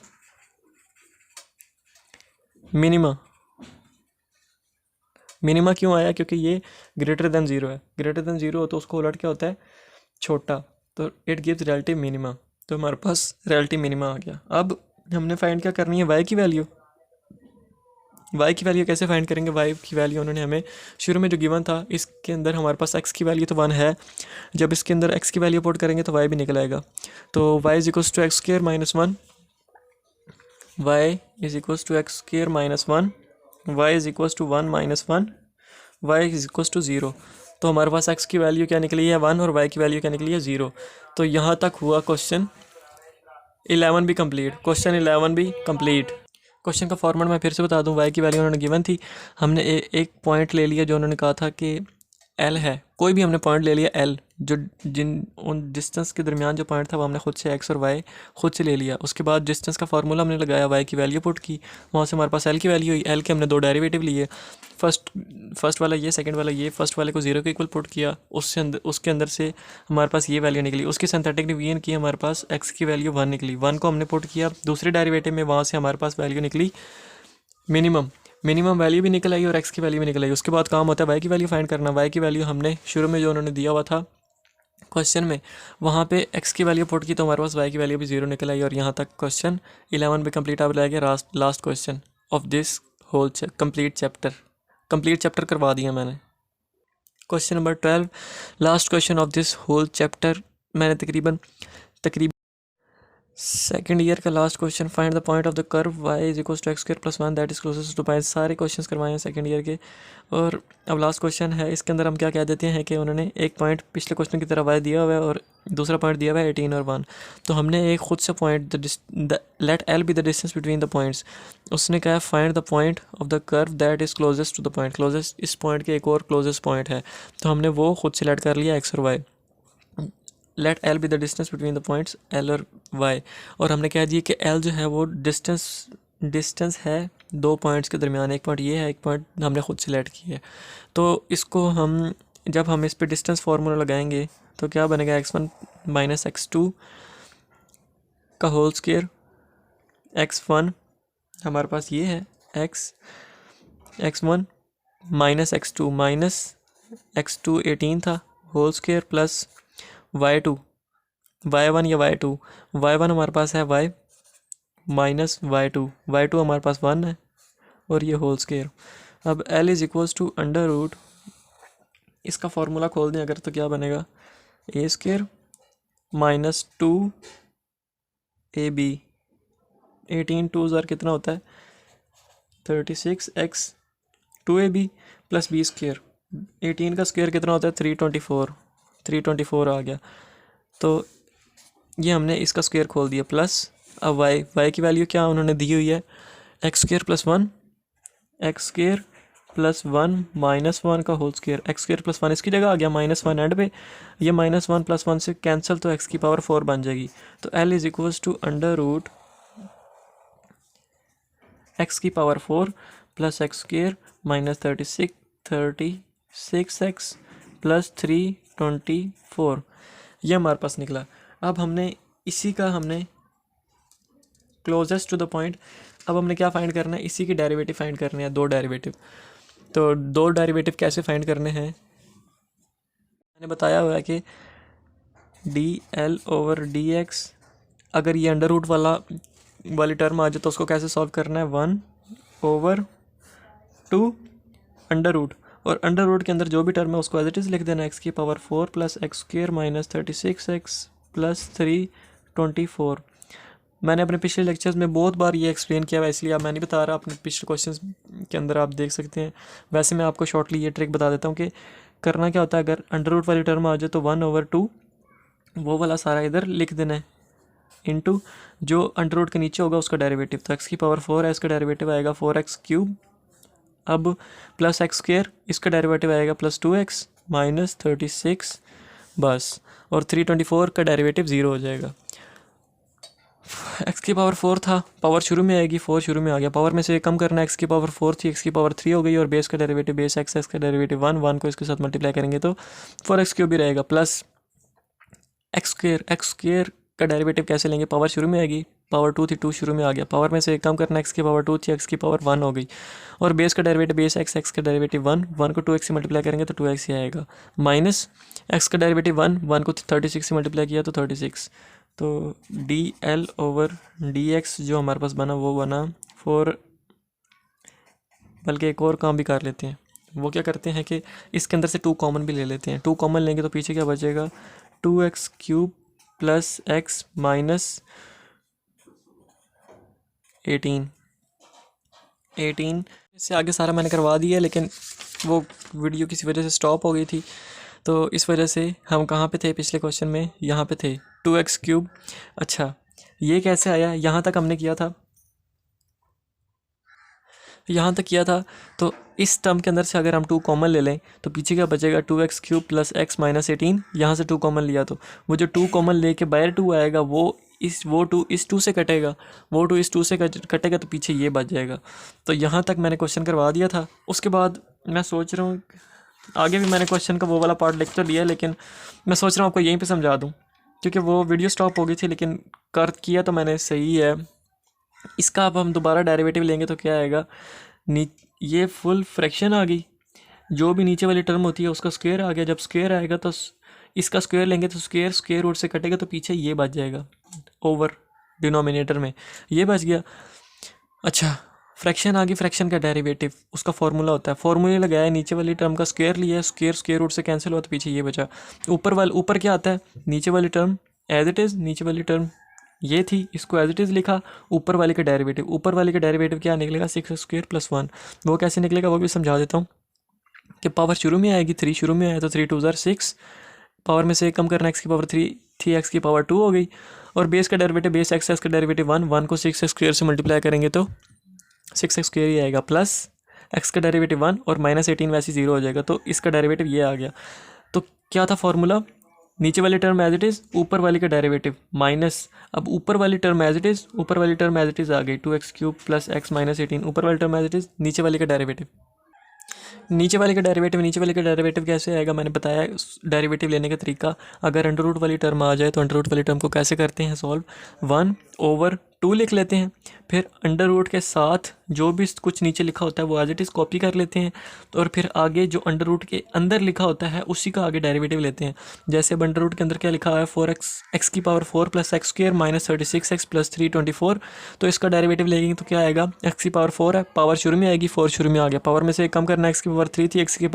मिनिमा। मिनिमा क्यों आया, क्योंकि ये ग्रेटर देन 0 है। ग्रेटर देन 0 हो तो उसको उलट क्या होता है छोटा, तो इट गिव्स रिलेटिव मिनिमा। तो हमारे पास रिलेटिव मिनिमा आ गया। अब हमने फाइंड क्या करनी है वाई की वैल्यू। वाई की वैल्यू कैसे फाइंड करेंगे, वाई की वैल्यू उन्होंने हमें शुरू में जो गिवन था इसके अंदर हमारे पास एक्स की वैल्यू तो 1 है, जब इसके अंदर एक्स की वैल्यू पुट करेंगे तो वाई भी निकल आएगा। तो y is equals to x square minus 1, y is equals to x square minus 1, y is equals to 1 minus 1, y is equals to 0। तो हमारे पास एक्स की वैल्यू क्या निकली है 1 और वाई की वैल्यू क्या निकली है 0। तो यहाँ तक हुआ क्वेश्चन 11 भी कंप्लीट। क्वेश्चन 11 भी कंप्लीट। क्वेश्चन का फॉर्मेट मैं फिर से बता दूं, वाई की वैल्यू उन्होंने गिवन थी, हमने एक पॉइंट ले लिया जो उन्होंने कहा था कि एल है, कोई भी हमने पॉइंट ले लिया एल, जो उन डिस्टेंस के दरमियान जो पॉइंट था वो हमने खुद से एक्स और वाई खुद से ले लिया। उसके बाद डिस्टेंस का फार्मूला हमने लगाया, वाई की वैल्यू पुट की, वहाँ से हमारे पास एल की वैल्यू हुई। एल के हमने 2 डेरिवेटिव लिए, फर्स्ट वाला ये, सेकंड वाला ये। फर्स्ट वाले को 0 के इक्वल पुट किया, उसके अंदर से हमारे पास ये वैल्यू निकली। उसकी सिंथेटिक डिवीजन की, हमारे पास एक्स की वैल्यू 1 निकली। 1 को हमने पुट किया दूसरे डेरिवेटिव में, वहाँ से हमारे पास वैल्यू निकली मिनिमम वैल्यू भी निकल आई और एक्स की वैल्यू भी निकल आई। उसके बाद काम होता है वाई की वैल्यू फाइंड करना। वाई की वैल्यू हमने शुरू में जो उन्होंने दिया हुआ था क्वेश्चन में, वहाँ पे एक्स की वैल्यू पुट की तो हमारे पास वाई की वैल्यू भी 0 निकल आई। और यहाँ तक क्वेश्चन 11 भी कंप्लीट आप रह गया। Last question of this whole complete chapter करवा दिया मैंने। Question number 12, last question of this whole chapter. मैंने तकरीबन सेकेंड ईयर का last question, find the point of the curve y is equals to x square plus 1 that is closest to pi. सारे questions करवाए हैं second year के। और अब last question है, इसके अंदर हम क्या कह देते हैं कि उन्होंने एक पॉइंट पिछले क्वेश्चन की तरह वाई दिया हुआ है और दूसरा पॉइंट दिया हुआ है 18 और 1। तो हमने एक खुद से point let l be the distance between the points. उसने कहा find the point of the curve that is closest to the point. Closest इस पॉइंट के एक और क्लोजेस्ट पॉइंट है, तो हमने वो खुद सेलेक्ट कर लिया एक्स और y. Let l be the distance between the points l और वाई। और हमने कह दिया कि एल जो है वो डिस्टेंस है 2 पॉइंट्स के दरमियान। एक पॉइंट ये है, एक पॉइंट हमने खुद सेलेक्ट किया है। तो इसको हम जब हम इस पे डिस्टेंस फार्मूला लगाएंगे तो क्या बनेगा x1 माइनस x2 का होल स्क्वायर। x1 हमारे पास ये है x1 माइनस x2 18 था होल स्क्वायर प्लस y1 या y1 हमारे पास है y माइनस y2 हमारे पास 1 है और ये होल स्क्वायर। अब L is equals to under root, इसका फार्मूला खोल दें अगर तो क्या बनेगा a स्क्वायर माइनस 2ab। 18 2 ज़ार कितना होता है 36x 2ab plus b square. 18 का स्क्वायर कितना होता है 324 आ गया। तो ये हमने इसका स्क्वायर खोल दिया प्लस अब y की वैल्यू क्या उन्होंने दी हुई है एक्स स्क्वायर प्लस 1 माइनस 1 का whole square. X square plus 1 इसकी जगह आ गया -1 एंड पे, ये -1 प्लस 1 से कैंसिल तो x की पावर 4 बन जाएगी। तो L is equals to under root x की power 4 plus x square minus 36x plus 324, ये हमारे पास निकला। अब हमने इसी का क्लोजेस्ट टू द पॉइंट, अब हमने क्या फाइंड करना है, इसी की डेरिवेटिव फाइंड करने हैं, 2 डेरिवेटिव। तो 2 डेरिवेटिव कैसे फाइंड करने हैं, मैंने बताया हुआ है कि dl/dx, अगर ये अंडर रूट वाली टर्म आ जाए तो उसको कैसे सॉल्व करना है 1/2 अंडर रूट, और अंडर रूट के अंदर जो भी टर्म है उसको एज इट इज़ लिख देना एक्स की power 4 plus x square minus 36x plus 324। मैंने अपने पिछले लेक्चर्स में बहुत बार ये एक्सप्लेन किया हुआ, इसलिए अब मैं नहीं बता रहा, अपने पिछले क्वेश्चंस के अंदर आप देख सकते हैं। वैसे मैं आपको शॉर्टली ये ट्रिक बता देता हूँ कि करना क्या होता है। अगर अंडर रूट वाली टर्म आ जाए तो 1/2 वो वाला सारा इधर लिख देना है इंटू जो अंडर रूट के नीचे होगा उसका डेरिवेटिव। तो एक्स की पावर 4 है, इसका डेरिवेटिव आएगा 4x3। अब प्लस एक्स स्क्वायर, इसका डेरिवेटिव आएगा प्लस 2x माइनस 36 बस, और 324 का डेरिवेटिव 0 हो जाएगा। एक्स की पावर 4 था, पावर शुरू में आएगी, 4 शुरू में आ गया, पावर में से कम करना, एक्स की पावर 4 थी, एक्स की पावर 3 हो गई, और बेस का डेरिवेटिव बेस एक्स, एक्स का डेरिवेटिव 1, 1 को इसके साथ मल्टीप्लाई करेंगे तो 4x³ भी रहेगा, प्लस एक्स स्क्वेयर का डेरिवेटिव कैसे लेंगे, पावर शुरू में आएगी, पावर 2 थी, 2 शुरू में आ गया, पावर में से कम करना, एक्स की पावर 2 थी, एक्स की पावर 1 हो गई, और बेस का डेरिवेटिव बेस एक्स, एक्स का डेरिवेटिव 1, 1 को 2x से मल्टीप्लाई करेंगे तो 2x ही आएगा, माइनस एक्स का डेरिवेटिव 1, 1 को 36 से मल्टीप्लाई किया तो 36, तो dl/dx जो हमारे पास बना वो बना 4। बल्कि एक और काम भी कर लेते हैं, वो क्या करते हैं कि इसके अंदर से 2 कॉमन भी ले लेते हैं, 2 कॉमन लेंगे तो पीछे क्या बचेगा, 2x³ प्लस x माइनस 18 इससे आगे सारा मैंने करवा दिया, लेकिन वो वीडियो किसी वजह से स्टॉप हो गई थी, तो इस वजह से हम कहाँ पे थे पिछले क्वेश्चन में, यहाँ पे थे 2x³। अच्छा, ये कैसे आया, यहाँ तक हमने किया था, यहाँ तक किया था, तो इस टर्म के अंदर से अगर हम 2 कॉमन ले लें तो पीछे क्या बचेगा, 2x³ प्लस x माइनस 18, यहाँ से 2 कॉमन लिया तो वो जो 2 कॉमन लेके बाहर 2 आएगा, वो 2 इस 2 से कटेगा, वो 2 इस 2 से कटेगा, तो पीछे ये बच जाएगा। तो यहाँ तक मैंने क्वेश्चन करवा दिया था। उसके बाद मैं सोच रहा हूँ, आगे भी मैंने क्वेश्चन का वो वाला पार्ट लिख तो लिया, लेकिन मैं सोच रहा हूँ आपको यहीं पे समझा दूँ, क्योंकि वो वीडियो स्टॉप हो गई थी, लेकिन कर किया तो मैंने सही है। इसका अब हम दोबारा डेरिवेटिव लेंगे तो क्या आएगा, ये फुल फ्रैक्शन आ गई, जो भी नीचे वाली टर्म होती है उसका स्क्वायर आ गया, जब स्क्वायर आएगा तो इसका स्क्वायर लेंगे तो स्क्वायर रूट से कटेगा, तो पीछे ये बच जाएगा ओवर डिनोमिनेटर में, ये बच गया। अच्छा, फ्रैक्शन आ गई, फ्रैक्शन का डेरिवेटिव उसका फॉर्मूला होता है, फॉर्मूले लगाया, नीचे वाली टर्म का स्क्वायर लिया, स्क्वायर रूट से कैंसिल हुआ, तो पीछे ये बचा। ऊपर क्या आता है, नीचे वाली टर्म एज इट इज़, नीचे वाली टर्म ये थी, इसको एज इट इज़ लिखा, ऊपर वाले का डेरिवेटिव क्या निकलेगा, 6x² प्लस 1। वो कैसे निकलेगा वो भी समझा देता हूँ कि पावर शुरू में आएगी, 3 शुरू में आया तो 3 2 ज़ार 6, पावर में से कम करना, एक्स की पावर 3 थी, एक्स की पावर 2 हो गई, और बेस का डेरिवेटिव बेस एक्स, एक्स का डेरिवेटिव 1, 1 को 6x² से मल्टीप्लाई करेंगे तो 6x² ही आएगा, प्लस एक्स का डेरिवेटिव 1 और माइनस 18 वैसे 0 हो जाएगा, तो इसका डेरिवेटिव ये आ गया। तो क्या था फॉर्मूला, नीचे वाली टर्म एज इट इज़, ऊपर वाली का डेरिवेटिव माइनस, अब ऊपर वाली टर्म एज इट इज़, आ गई 2x³ प्लस x माइनस 18, ऊपर वाली टर्म एज इट इज़, नीचे वाले का डेरिवेटिव कैसे आएगा, मैंने बताया डेरिवेटिव लेने का तरीका। अगर अंडर रूट वाली टर्म आ जाए तो अंडर रूट वाली टर्म को कैसे करते हैं सॉल्व, 1/2 लिख लेते हैं, फिर अंडर रूट के साथ जो भी कुछ नीचे लिखा होता है वो एज इट इज़ कॉपी कर लेते हैं, और फिर आगे जो अंडर रूट के अंदर लिखा होता है उसी का आगे डेरिवेटिव लेते हैं। जैसे अब अंडर रूट के अंदर क्या लिखा है, 4x, एक्स की power 4 plus x² minus 36x plus 324, तो इसका डेरिवेटिव लेंगे तो क्या आएगा, एक्स की पावर 4 है, पावर शुरू में आएगी, 4 शुरू में आ गया, पावर में से कम करना, एक्स की पावर 3 थी, एक्स की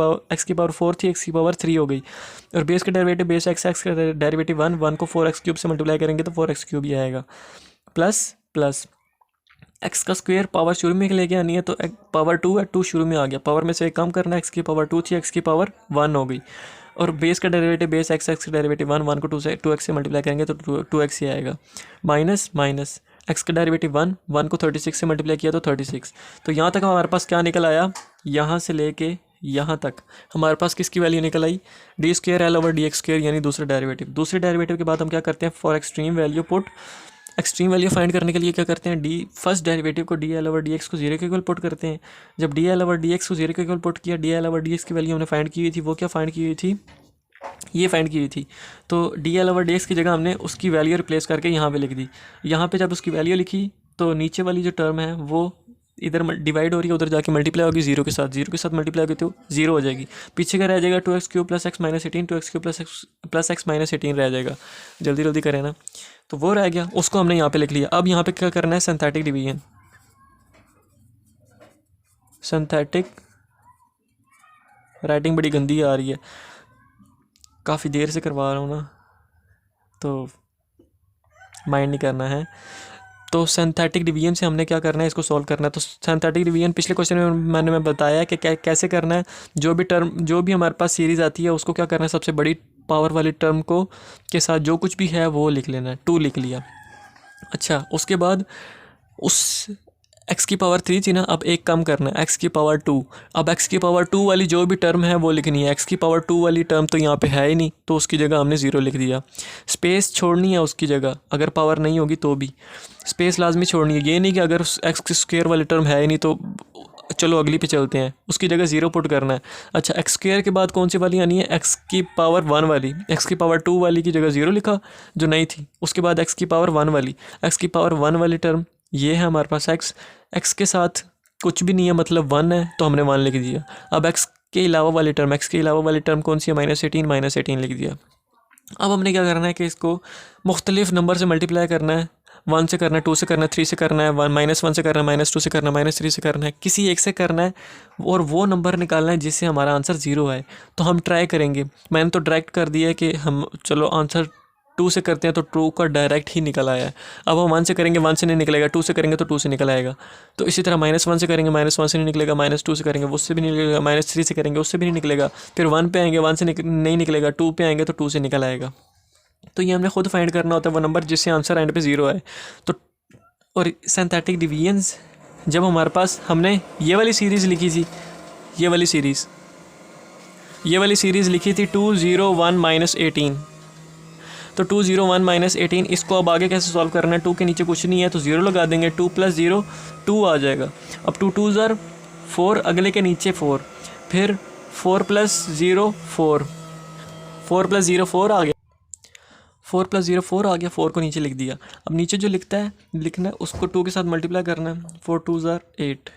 पावर 4 थी, एक्स की पावर 3 हो गई, और बेस का डेरिवेटिव बेस एक्स, एक्स का डेरिवेटिव 1, 1 को 4x³ से मल्टीप्लाई करेंगे तो 4x³ ही आएगा, प्लस एक्स का स्क्वायर पावर शुरू में लेके आनी है, तो पावर 2 है, 2 शुरू में आ गया, पावर में से कम करना, एक्स की पावर 2 थी, एक्स की पावर 1 हो गई, और बेस का डेरिवेटिव बेस एक्स, एक्स का डेरिवेटिव 1, 1 को 2x से मल्टीप्लाई करेंगे तो 2x ही आएगा, माइनस एक्स का डेरिवेटिव 1, 1 को 36 से मल्टीप्लाई किया तो 36। तो यहाँ तक हमारे पास क्या निकल आया, यहाँ से लेके यहाँ तक हमारे पास किसकी वैल्यू निकल आई, d²L/dx², यानी दूसरे डेरिवेटिव के बाद हम क्या करते हैं, फॉर एक्सट्रीम वैल्यू फाइंड करने के लिए क्या करते हैं, फर्स्ट डेरिवेटिव को dl/dx को 0 के इक्वल पुट करते हैं। जब dl/dx को 0 के इक्वल पुट किया, dl/dx की वैल्यू हमने फाइंड की हुई थी, वो क्या फाइंड की हुई थी, ये फाइंड की हुई थी, तो dl/dx की जगह हमने उसकी वैल्यू रिप्लेस करके यहाँ पे लिख दी। यहाँ पे जब उसकी वैल्यू लिखी तो नीचे वाली जो टर्म है वो इधर डिवाइड हो रही है, उधर जाके मल्टीप्लाई होगी 0 के साथ मल्टीप्लाई होगी तो 0 हो जाएगी, पीछे क्या रह जाएगा, 2x³ plus x minus 18, 2x³ plus x minus 18 रह जाएगा, जल्दी करें ना, तो वो रह गया, उसको हमने यहाँ पे लिख लिया। अब यहाँ पे क्या करना है, सिंथेटिक राइटिंग बड़ी गंदी आ रही है, काफ़ी देर से करवा रहा हूँ ना, तो माइंड नहीं करना है। तो सिंथेटिक डिवीजन से हमने क्या करना है, इसको सॉल्व करना है। तो सिंथेटिक डिवीजन पिछले क्वेश्चन में मैंने बताया कि कैसे करना है, जो भी हमारे पास सीरीज़ आती है उसको क्या करना है, सबसे बड़ी पावर वाली टर्म को के साथ जो कुछ भी है वो लिख लेना है, 2 लिख लिया। अच्छा, उसके बाद उस एक्स की पावर 3 थी ना, अब एक कम करना है, एक्स की पावर 2। अब एक्स की पावर 2 वाली जो भी टर्म है वो लिखनी है। एक्स की पावर 2 वाली टर्म तो यहाँ पे है ही नहीं, तो उसकी जगह हमने 0 लिख दिया। स्पेस छोड़नी है उसकी जगह, अगर पावर नहीं होगी तो भी स्पेस लाजमी छोड़नी है। ये नहीं कि अगर एक्स स्क्वायर वाली टर्म है ही नहीं तो चलो अगली पे चलते हैं, उसकी जगह 0 पुट करना है। अच्छा, एक्स स्क्वायर के बाद कौन सी वाली आनी है? एक्स की पावर 1 वाली। एक्स की पावर 2 वाली की जगह 0 लिखा जो नहीं थी, उसके बाद एक्स की पावर 1 वाली। एक्स की पावर 1 वाली टर्म ये है हमारे पास एक्स। एक्स के साथ कुछ भी नहीं है, मतलब 1 है तो हमने 1 लिख दिया। अब एक्स के अलावा वाली टर्म, एक्स के अलावा वाली टर्म कौन सी है? -18 लिख दिया। अब हमने क्या करना है कि इसको मुख्तलिफ नंबर से मल्टीप्लाई करना है। 1 से करना है, 2 से करना है, 3 से करना है, -1 से करना है, -2 से करना है, -3 से करना है, किसी एक से करना है और वो नंबर निकालना है जिससे हमारा आंसर 0 है। तो हम ट्राई करेंगे। मैंने तो डायरेक्ट कर दिया है कि हम चलो आंसर 2 से करते हैं तो 2 का डायरेक्ट ही निकल आया है। अब हम 1 से करेंगे, 1 से नहीं निकलेगा, 2 से करेंगे तो 2 से निकल आएगा। तो इसी तरह -1 से करेंगे, -1 से नहीं निकलेगा, -2 से करेंगे उससे भी नहीं निकलेगा, -3 से करेंगे उससे भी नहीं निकलेगा, फिर 1 पे आएंगे, 1 से नहीं निकलेगा, 2 पे आएंगे तो 2 से निकल आएगा। तो ये हमने खुद फाइंड करना होता है वो नंबर जिससे आंसर एंड पे 0 आए। तो और सिंथेटिक डिवीजन्स जब हमारे पास, हमने ये वाली सीरीज़ लिखी थी, ये वाली सीरीज़ लिखी थी 201 - 18। तो 201 - 18 इसको अब आगे कैसे सॉल्व करना है? 2 के नीचे कुछ नहीं है तो 0 लगा देंगे, 2 + 0 2 आ जाएगा। अब 2 2 ज़र 4, अगले के नीचे 4, फिर 4 + 0 4, 4 + 0 4 आ गया, 4 + 0 4 आ गया, 4 को नीचे लिख दिया। अब नीचे जो लिखना है उसको 2 के साथ मल्टीप्लाई करना है। 4 2 ज़र 8,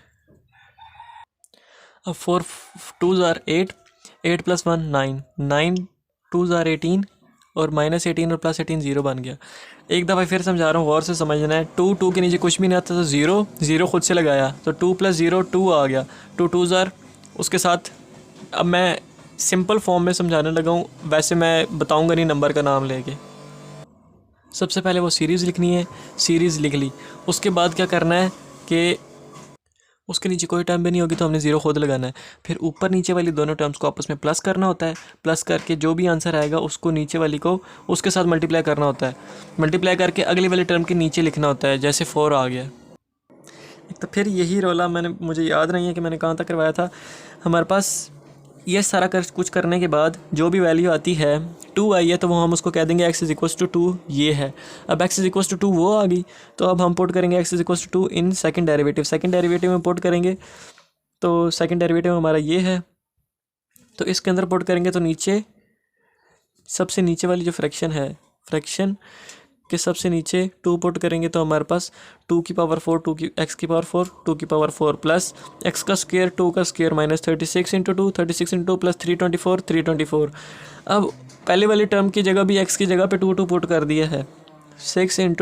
अब 4 2 ज़र 8, 8 + 1 9, 9 2 ज़र 18 और -18 और +18 0 बन गया। एक दफ़ा फिर समझा रहा हूँ, गौर से समझना है। 2 के नीचे कुछ भी नहीं आता तो 0 खुद से लगाया तो 2 + 0 2 आ गया। 2 2 ज़र उसके साथ, अब मैं सिंपल फॉर्म में समझाने लगा हूँ, वैसे मैं बताऊँगा नहीं नंबर का नाम लेके। सबसे पहले वो सीरीज़ लिखनी है, सीरीज़ लिख ली। उसके बाद क्या करना है कि उसके नीचे कोई टर्म भी नहीं होगी तो हमने 0 खुद लगाना है। फिर ऊपर नीचे वाली दोनों टर्म्स को आपस में प्लस करना होता है। प्लस करके जो भी आंसर आएगा उसको नीचे वाली को उसके साथ मल्टीप्लाई करना होता है। मल्टीप्लाई करके अगली वाली टर्म के नीचे लिखना होता है, जैसे 4 आ गया। तो फिर यही रोला मुझे याद नहीं है कि मैंने कहाँ तक करवाया था। हमारे पास ये सारा कुछ करने के बाद जो भी वैल्यू आती है, 2 आई है तो वो हम उसको कह देंगे x = 2 ये है। अब x = 2 वो आ गई तो अब हम पुट करेंगे x = 2 in second derivative. Second derivative में पुट करेंगे तो सेकंड डेरिवेटिव हमारा ये है, तो इसके अंदर पुट करेंगे तो नीचे सबसे नीचे वाली जो फ्रैक्शन है, फ्रैक्शन के सबसे नीचे 2 पुट करेंगे तो हमारे पास 2 की पावर 4 x की पावर 4 2 की पावर 4 प्लस x का स्क्वायर 2 का स्क्वायर -36 × 2 36 × 2 + 324 324। अब पहले वाली टर्म की जगह भी x की जगह पे 2 2 पुट कर दिया है। 6 ×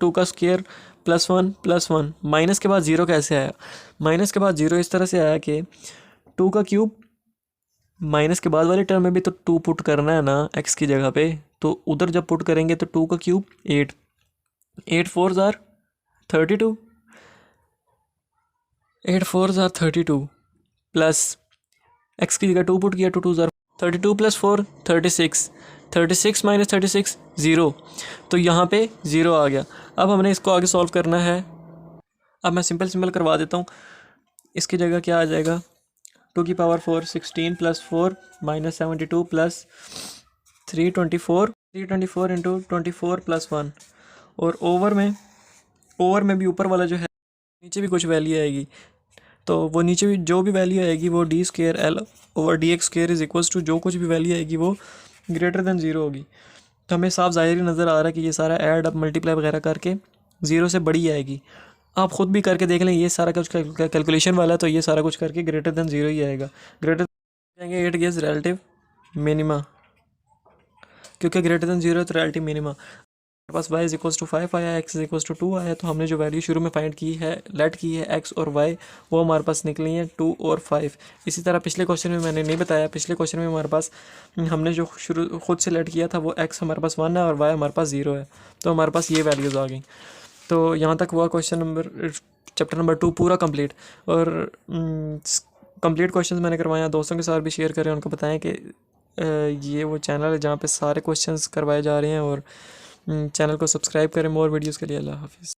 2 का स्क्वायर +1 +1। माइनस के बाद 0 कैसे आया? माइनस के बाद 0 इस तरह से आया कि 2 का क्यूब, माइनस के बाद वाली टर्म में भी तो 2 पुट करना है ना x की जगह पे, तो उधर जब पुट करेंगे तो 2 का क्यूब 8, 8 4 ज़र 32, 8 4 ज़र 32 प्लस x की जगह 2 पुट किया, 2 2 ज़र 32 + 4 36, 36 - 36 0, तो यहाँ पे 0 आ गया। अब हमने इसको आगे सॉल्व करना है। अब मैं सिंपल करवा देता हूँ। इसकी जगह क्या आ जाएगा? 2 की पावर 4 16 + 4 -72 प्लस 324 × 24 + 1, और ओवर में भी ऊपर वाला जो है नीचे भी कुछ वैल्यू आएगी, तो वो नीचे भी जो भी वैल्यू आएगी वो d² L/dx² = जो कुछ भी वैल्यू आएगी वो >0 होगी। तो हमें साफ ज़ाहिर ही नज़र आ रहा है कि ये सारा ऐड अप मल्टीप्लाई वगैरह करके 0 से बड़ी आएगी। आप ख़ुद भी करके देख लें, ये सारा कुछ कैलकुलेशन वाला है तो ये सारा कुछ करके >0 ही आएगा। ग्रेटर जाएंगे 8 गेस रिलेटिव मिनिमा, क्योंकि >0 तो रिलेटिव मिनिमा। हमारे पास y = 5 आया, x = 2 आया, तो हमने जो वैल्यू शुरू में फाइंड की है, लेट की है x और y, वो हमारे पास निकली है 2 और 5। इसी तरह पिछले क्वेश्चन में मैंने नहीं बताया, पिछले क्वेश्चन में हमारे पास हमने जो शुरू खुद से लेट किया था वो x हमारे पास 1 है और y हमारे पास 0 है, तो हमारे पास ये वैल्यूज़ आ गई। तो यहाँ तक हुआ चैप्टर नंबर 2 पूरा कंप्लीट। और कंप्लीट क्वेश्चंस मैंने करवाया, दोस्तों के साथ भी शेयर करें, उनको बताएं कि ये वो चैनल है जहाँ पे सारे क्वेश्चंस करवाए जा रहे हैं, और चैनल को सब्सक्राइब करें मोर वीडियोस के लिए। अल्लाह हाफिज़।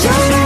You're